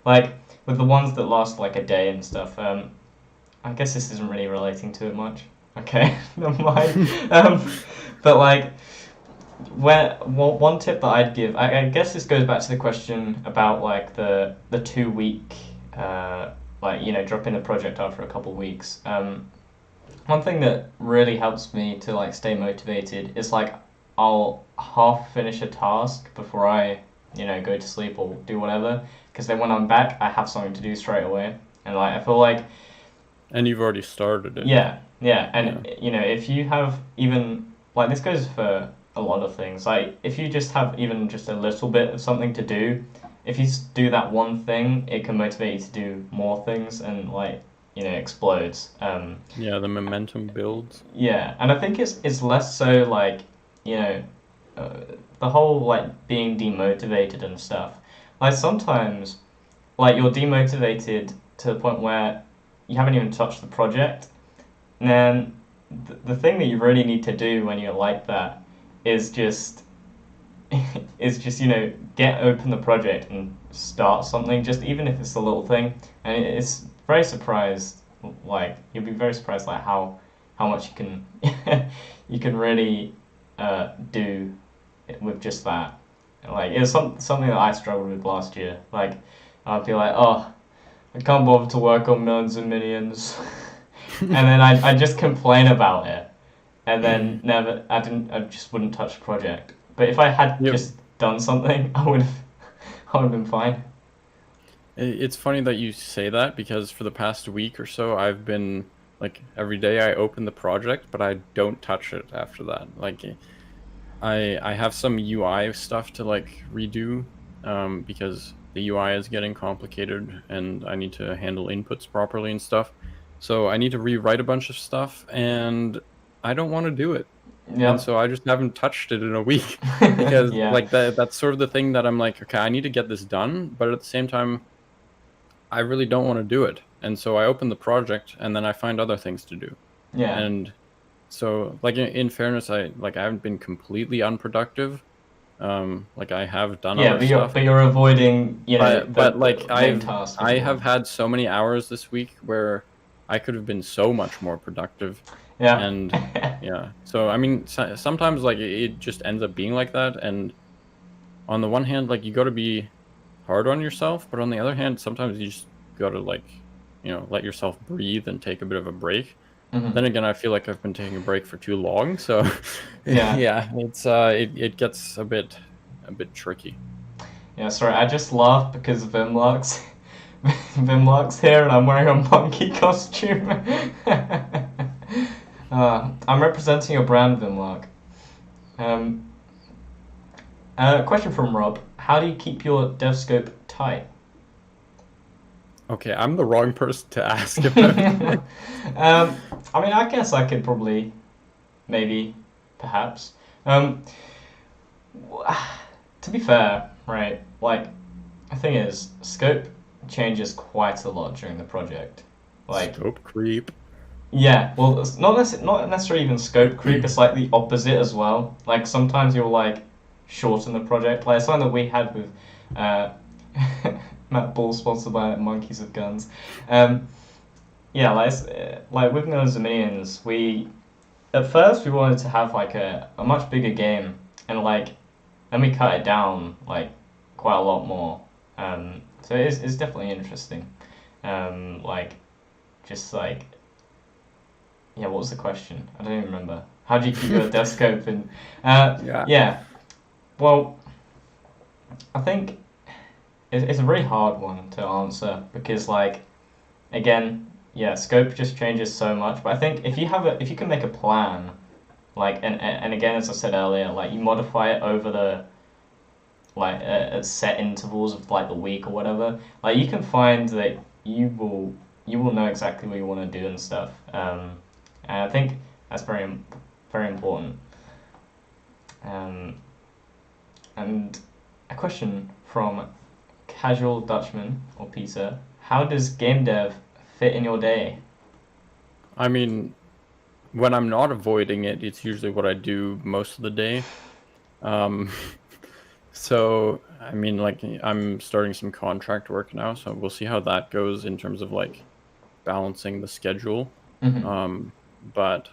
Like with the ones that last like a day and stuff. I guess this isn't really relating to it much. Okay, never mind. But like, one tip that I'd give, I guess this goes back to the question about like the 2 week, like dropping a project after a couple weeks. One thing that really helps me to like stay motivated is like I'll half finish a task before I go to sleep or do whatever, because then when I'm back I have something to do straight away, and like I feel like And you've already started it. yeah, and Yeah. if you have even like this goes for a lot of things. Like if you just have even just a little bit of something to do, if you do that one thing, it can motivate you to do more things and like explodes. Yeah, the momentum builds. Yeah, and I think it's less so like you know uh, the whole like being demotivated and stuff. Like sometimes like you're demotivated to the point where you haven't even touched the project. And then the thing that you really need to do when you're like that is just get open the project and start something, just even if it's a little thing. And it's very surprised, like you'll be very surprised like how much you can you can really do with just that. Like it was something that I struggled with last year. Like I'd be like, oh, I can't bother to work on millions and millions, and then I just complain about it, and then never I just wouldn't touch the project. But if I had Yep. just done something, I would have been fine. It's funny that you say that because for the past week or so, I've been like every day I open the project, but I don't touch it after that. Like I have some UI stuff to like redo, because the UI is getting complicated and I need to handle inputs properly and stuff. So I need to rewrite a bunch of stuff and I don't want to do it. And Yep. so I just haven't touched it in a week because Yeah. like that's sort of the thing that I'm like, okay, I need to get this done, but at the same time, I really don't want to do it. And so I open the project and then I find other things to do. Yeah. And so like in fairness, I haven't been completely unproductive. Like I have done Yeah, other but you're stuff, but you're avoiding, but like the main task of I the have work. had so many hours this week where I could have been so much more productive. Yeah. And yeah, so I mean, sometimes like it just ends up being like that. And on the one hand, like you got to be hard on yourself, but on the other hand, sometimes you just got to like, let yourself breathe and take a bit of a break. Hmm. Then again, I feel like I've been taking a break for too long, so Yeah. yeah, it gets a bit tricky. Yeah, sorry, I just laughed because Vimlark's Vimlark's here and I'm wearing a monkey costume. I'm representing your brand, Vimlark. Um, question from Rob: how do you keep your dev scope tight? Okay, I'm the wrong person to ask about it. um, I mean, I guess I could probably, maybe, perhaps. Um, to be fair, right? Like, the thing is, scope changes quite a lot during the project. Like, Scope creep. yeah, well, it's not necessarily even scope creep. It's like the opposite as well. Like sometimes you'll like shorten the project. Like something that we had with uh, Matt Ball, sponsored by Monkeys with Guns. Um, yeah, like with Millions of Minions, we at first we wanted to have like a much bigger game, and like then we cut it down like quite a lot more. So it's definitely interesting. Like just like yeah, what was the question? I don't even remember. How do you keep your dev scope in? Yeah. Yeah, well, I think it's a very hard one to answer because, like, again, yeah, scope just changes so much. But I think if you can make a plan, like, and again, as I said earlier, like you modify it over the like at set intervals of like the week or whatever, like you can find that you will know exactly what you want to do and stuff. And I think that's very important. Um, and a question from Casual Dutchman or Peter: how does game dev fit in your day? I mean, when I'm not avoiding it, it's usually what I do most of the day. Um, so I mean, like I'm starting some contract work now, so we'll see how that goes in terms of like balancing the schedule. Hmm. But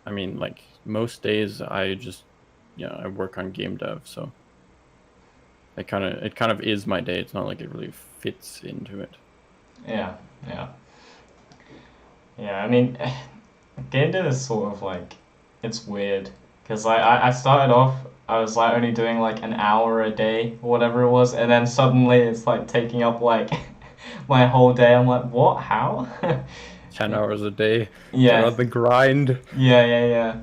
I mean, like most days, I just I work on game dev, so it kind of is my day. It's not like it really fits into it. Yeah, yeah, yeah. I mean, game dev is sort of like it's weird because I started off. I was like only doing like an hour a day or whatever it was, and then suddenly it's like taking up like my whole day. I'm like, what? How? 10 hours a day. Get Yeah, on the grind. yeah.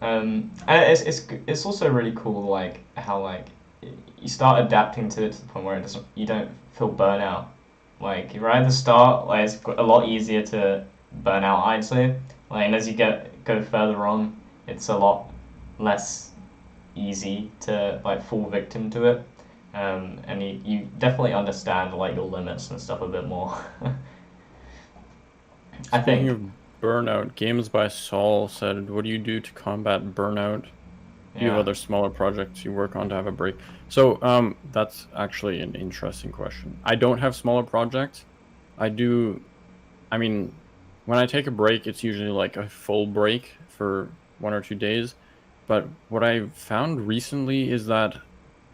And it's also really cool like how like you start adapting to it to the point where it doesn't you don't feel burnout. Like right at the start, like it's a lot easier to burn out, I'd say. Like and as you go further on, it's a lot less easy to like fall victim to it. And you definitely understand like your limits and stuff a bit more. I Speaking think. of burnout, Games by Saul said, "What do you do to combat burnout? Do you have Yeah. other smaller projects you work on to have a break?" So, that's actually an interesting question. I don't have smaller projects. I do. I mean, when I take a break, it's usually like a full break for 1 or 2 days. But what I found recently is that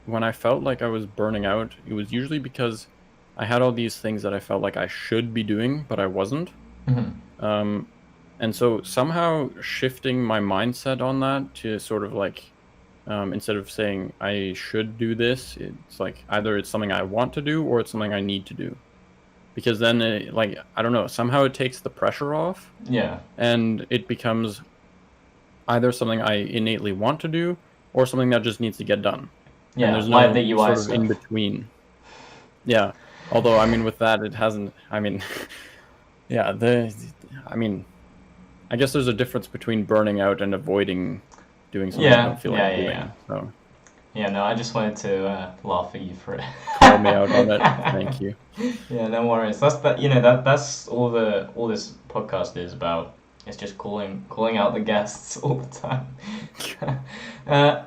when I felt like I was burning out, it was usually because I had all these things that I felt like I should be doing, but I wasn't. Mhm. Um, and so somehow shifting my mindset on that to sort of like, instead of saying I should do this, it's like either it's something I want to do or it's something I need to do. Because then, like, I don't know, somehow it takes the pressure off Yeah. and it becomes either something I innately want to do or something that just needs to get done. And Yeah. there's Like no the UI sort of in stuff. between. Yeah. Although, I mean, with that, it hasn't, I mean, yeah, I mean, I guess there's a difference between burning out and avoiding doing something you Yeah. don't feel like Yeah. doing. So Yeah, no, I just wanted to laugh at you for it. call me out on it. Thank you. Yeah, no worries. That's that. You know that's all this podcast is about. It's just calling out the guests all the time. uh,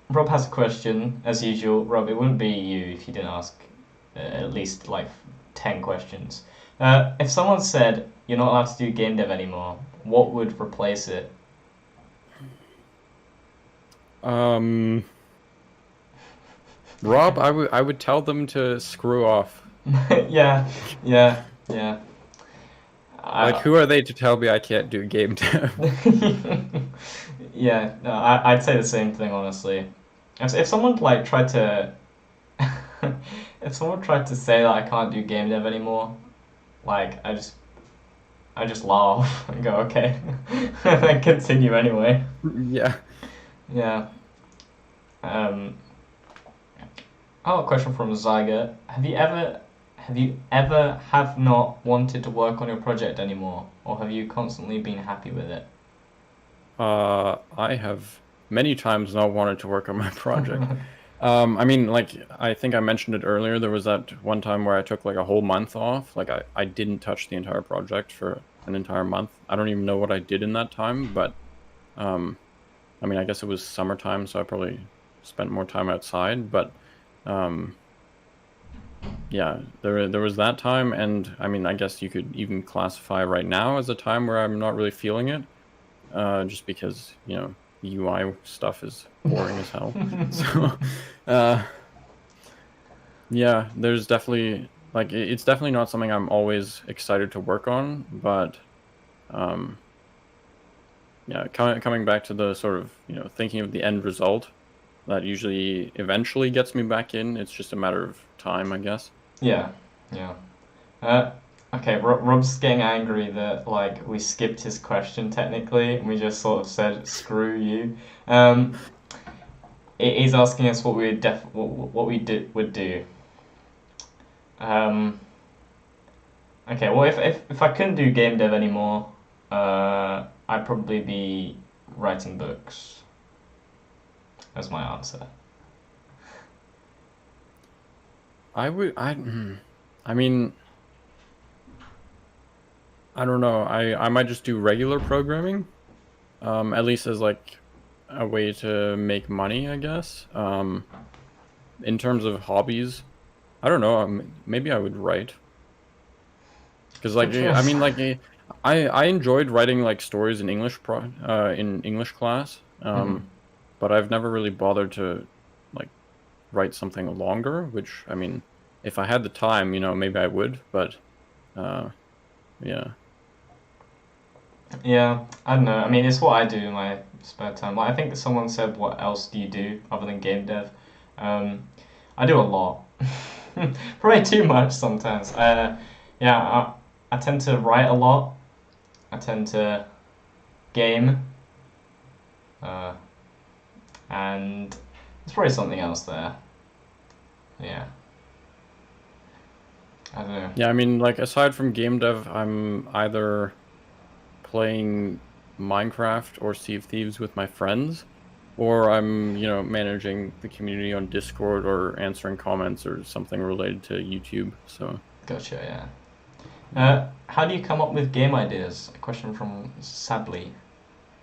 Rob has a question as usual. Rob, it wouldn't be you if you didn't ask at least like 10 questions. If someone said you're not allowed to do game dev anymore, what would replace it? Um, Rob, I would tell them to screw off. Yeah, yeah. Like, I, who are they to tell me I can't do game dev? yeah, no, I'd say the same thing honestly. If someone like tried to, if someone tried to say that I can't do game dev anymore, like I just laugh and go okay, and then continue anyway. Yeah. Yeah. Um. Oh, a question from Zyga. Have you ever have not wanted to work on your project anymore, or have you constantly been happy with it? I have many times not wanted to work on my project. I mean, like, I think I mentioned it earlier. There was that one time where I took like a whole month off. Like, I didn't touch the entire project for an entire month. I don't even know what I did in that time, but um, I mean, I guess it was summertime, so I probably spent more time outside. But um, yeah, there was that time, and I mean, I guess you could even classify right now as a time where I'm not really feeling it, just because the UI stuff is boring as hell. So, uh, yeah, there's definitely like it's definitely not something I'm always excited to work on, but um, yeah, coming back to the sort of thinking of the end result, that usually eventually gets me back in. It's just a matter of time, I guess. Yeah, yeah. Uh, okay, Rob's getting angry that like we skipped his question technically, and we just sort of said screw you. Um, he's asking us what we would do. Um, okay, well if I couldn't do game dev anymore, I'd probably be writing books. That's my answer. I mean, I don't know. I might just do regular programming, at least as like a way to make money, I guess. In terms of hobbies, I don't know. Maybe I would write. Because like I mean like I enjoyed writing like stories in in English class, Mhm. but I've never really bothered to like write something longer. Which I mean, if I had the time, maybe I would. But uh, yeah, Yeah, I don't know. I mean, it's what I do in my spare time. Like, I think that someone said, "What else do you do other than game dev?" Um, I do a lot, probably too much sometimes. Yeah, I tend to write a lot. I tend to game, uh, and there's probably something else there. Yeah, I don't know. yeah. I mean, like aside from game dev, I'm either playing Minecraft or Sea of Thieves with my friends, or I'm, managing the community on Discord or answering comments or something related to YouTube. So, Gotcha. Yeah. yeah. How do you come up with game ideas? A question from Sably.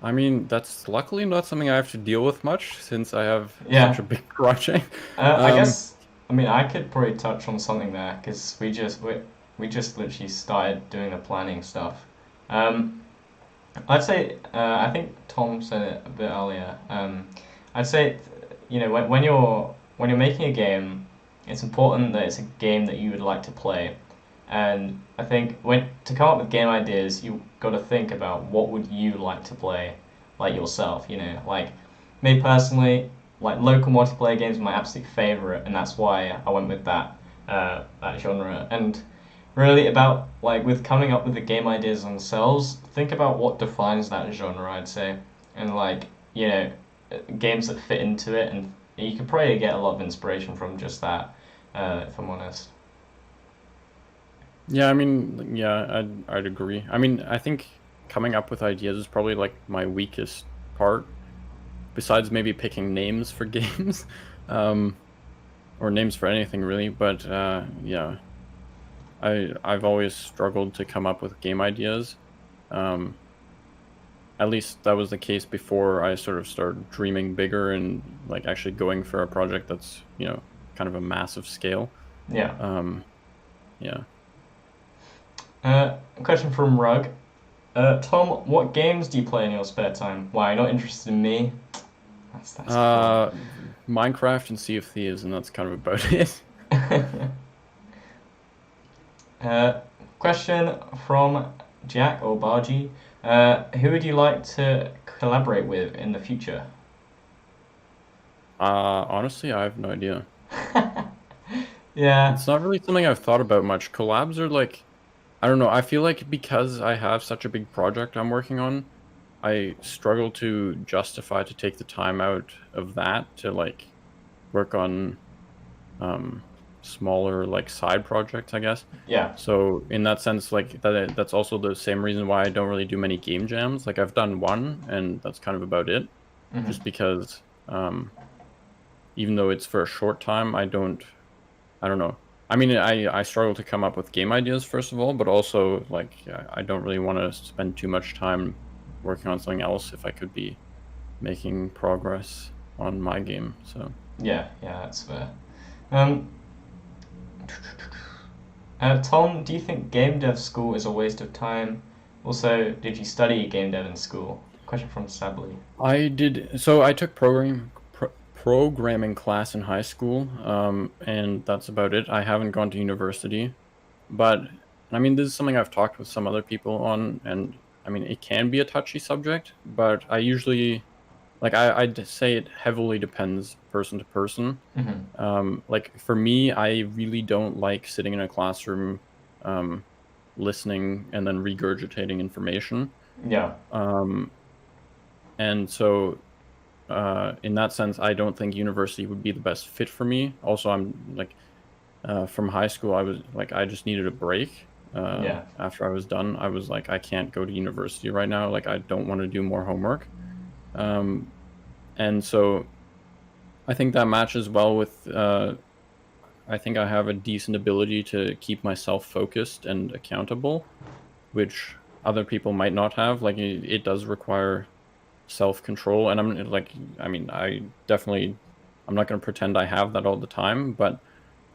I mean, that's luckily not something I have to deal with much since I have such Yeah. a big project. I Um, guess. I mean, I could probably touch on something there because we just literally started doing the planning stuff. Um, I'd say I think Tom said it a bit earlier. I'd say when you're making a game, it's important that it's a game that you would like to play. And I think when to come up with game ideas, you got to think about what would you like to play, like yourself. Like me personally, like local multiplayer games are my absolute favorite, and that's why I went with that genre. And really about like with coming up with the game ideas themselves, think about what defines that genre, I'd say, and like games that fit into it, and you can probably get a lot of inspiration from just that, if I'm honest. yeah, I mean, yeah, I'd agree. I mean, I think coming up with ideas is probably like my weakest part, besides maybe picking names for games, um, or names for anything really. But yeah, I've always struggled to come up with game ideas. Um, at least that was the case before I sort of started dreaming bigger and like actually going for a project that's, kind of a massive scale. Yeah. Um, yeah. A question from Rug. Tom, what games do you play in your spare time? Why, you're not interested in me? That's a problem. Uh, Minecraft and Sea of Thieves, and that's kind of about it. uh, Question from Jack or Bargy. Who would you like to collaborate with in the future? Honestly, I have no idea. Yeah. It's not really something I've thought about much. Collabs are like, I don't know. I feel like because I have such a big project I'm working on, I struggle to justify to take the time out of that to like work on um smaller like side projects, I guess. Yeah. So in that sense, like that's also the same reason why I don't really do many game jams. Like I've done one, and that's kind of about it. Hmm. Just because, even though it's for a short time, I don't know. I mean, I struggle to come up with game ideas first of all, but also like I don't really want to spend too much time working on something else if I could be making progress on my game. So Yeah, yeah, that's fair. Um, Tom, do you think game dev school is a waste of time? Also, did you study game dev in school? Question from Sably. I took programming class in high school, and that's about it. I haven't gone to university, but I mean, this is something I've talked with some other people on, and I mean, it can be a touchy subject, but I usually like I'd say it heavily depends person to person. Hmm. Like for me, I really don't like sitting in a classroom, um, listening and then regurgitating information. Yeah. Um, and so in that sense, I don't think university would be the best fit for me. Also, I'm like from high school, I was like I just needed a break. Yeah. After I was done, I was like I can't go to university right now. Like I don't want to do more homework. Um, and so I think that matches well with. I think I have a decent ability to keep myself focused and accountable, which other people might not have. Like it does require self control, and I mean, I definitely, I'm not going to pretend I have that all the time, but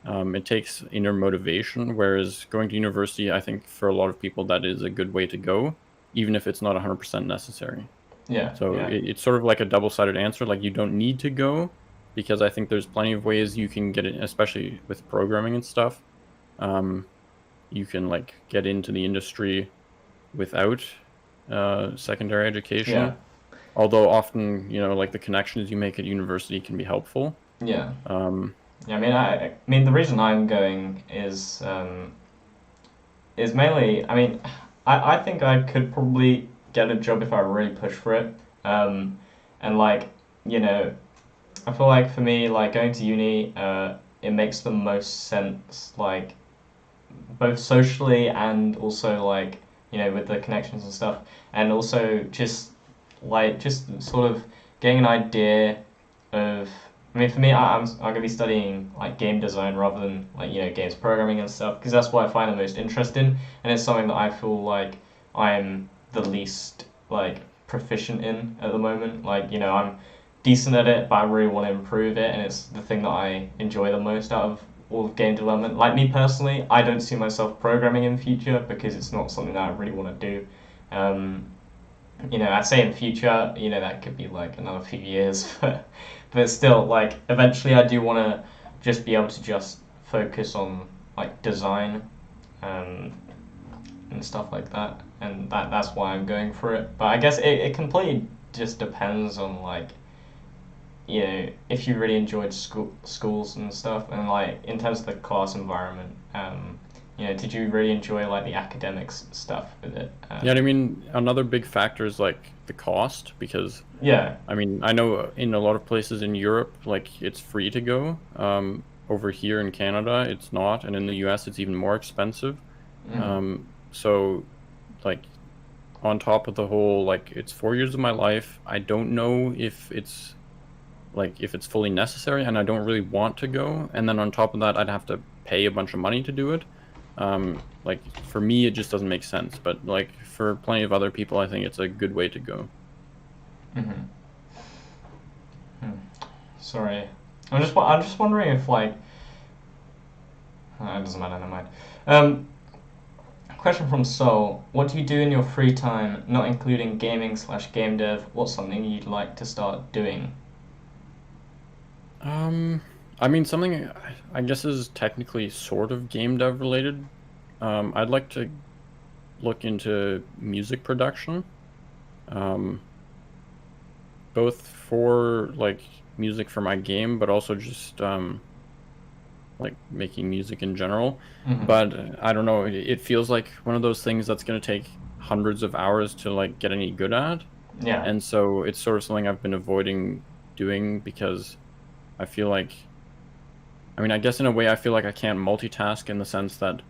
It takes inner motivation, whereas going to university, I think for a lot of people, that is a good way to go, even if it's not 100% necessary. Yeah, So yeah, it's sort of like a double-sided answer. Like you don't need to go because I think there's plenty of ways you can get it, especially with programming and stuff. Um, you can like get into the industry without secondary yeah, education. Although often, like the connections you make at university can be helpful. yeah. Um, Yeah, I mean, the reason I'm going is mainly, I mean, I think I could probably get a job if I really push for it. And like, you know, I feel like for me, like going to uni, it makes the most sense, like both socially and also like, with the connections and stuff, and also just sort of getting an idea of. I mean, for me, I'm gonna be studying like game design rather than like games programming and stuff because that's what I find the most interesting, and it's something that I feel like I'm the least like proficient in at the moment. Like I'm decent at it, but I really want to improve it, and it's the thing that I enjoy the most out of all of game development. Like me personally, I don't see myself programming in the future because it's not something that I really want to do. Um, I say in future, that could be like another few years, but still, like eventually, I do want to just be able to just focus on like design, um, and stuff like that, and that's why I'm going for it. But I guess it completely just depends on like if you really enjoyed schools and stuff, and like in terms of the class environment, did you really enjoy like the academics stuff with it? yeah, I mean, another big factor is like the cost because Yeah. I mean, I know in a lot of places in Europe, like it's free to go. Over here in Canada, it's not, and in the US, it's even more expensive. Mm. So like on top of the whole, like it's 4 years of my life. I don't know if it's fully necessary, and I don't really want to go. And then on top of that, I'd have to pay a bunch of money to do it. Like for me, it just doesn't make sense. But like for plenty of other people, I think it's a good way to go. Mm-hmm. Sorry, I'm just wondering if like it doesn't matter. Never mind. Question from Soul: what do you do in your free time, not including gaming/game dev? What's something you'd like to start doing? Um, I mean, something I guess is technically sort of game dev related. I'd like to look into music production, um, both for like music for my game, but also just like making music in general. Mm-hmm. But I don't know, it feels like one of those things that's going to take hundreds of hours to like get any good at. Yeah. And so it's sort of something I've been avoiding doing because I feel like, I mean, I guess in a way I feel like I can't multitask in the sense that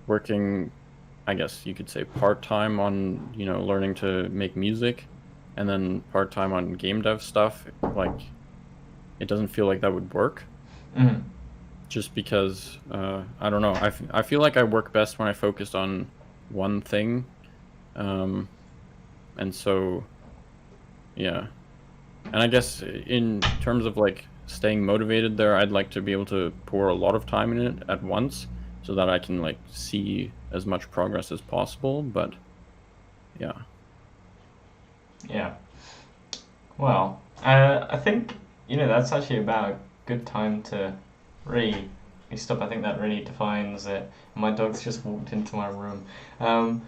working, I guess you could say part-time on, learning to make music and then part-time on game dev stuff, like it doesn't feel like that would work. Mm-hmm. Just because I don't know. I feel like I work best when I focus on one thing, and so yeah. And I guess in terms of like staying motivated there, I'd like to be able to pour a lot of time in it at once, so that I can like see as much progress as possible. But yeah, Yeah. Well, I think that's actually about a good time to really stop. I think that really defines it. My dog's just walked into my room. Um,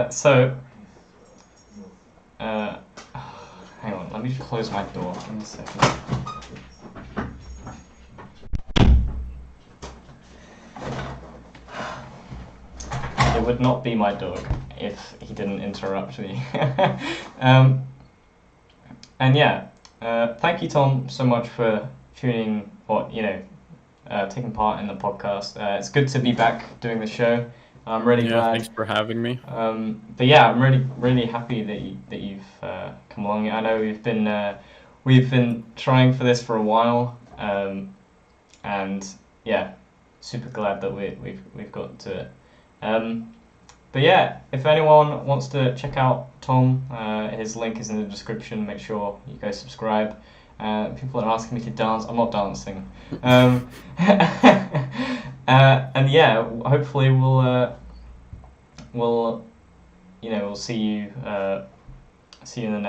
so, uh, hang on, let me just close my door. Give me a second. It would not be my dog if he didn't interrupt me. um, and yeah, thank you, Tom, so much for tuning, taking part in the podcast. It's good to be back doing the show. I'm really yeah. Thanks glad. for having me. But yeah, I'm really, really happy that you've come along. I know we've been trying for this for a while, and yeah, super glad that we've got to it. But yeah, if anyone wants to check out Tom, his link is in the description. Make sure you go subscribe. People are asking me to dance. I'm not dancing. And yeah, hopefully we'll we'll see you in the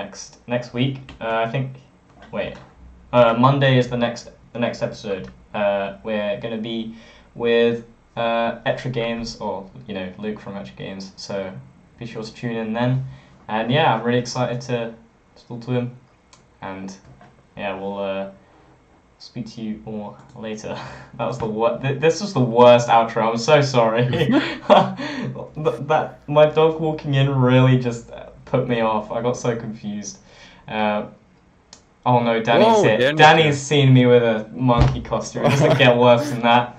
next week. I think. Wait. Monday is the next episode. We're gonna be with Etra Games, or Luke from Etra Games. So be sure to tune in then. And yeah, I'm really excited to talk to him. And yeah, we'll speak to you more later. That was the worst. This was the worst outro. I'm so sorry. that my dog walking in really just put me off. I got so confused. Oh no, Danny's here. Danny's seen me with a monkey costume. It doesn't get worse than that.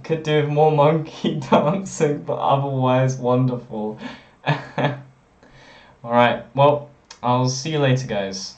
Could do with more monkey dancing, but otherwise wonderful. Alright, well, I'll see you later, guys.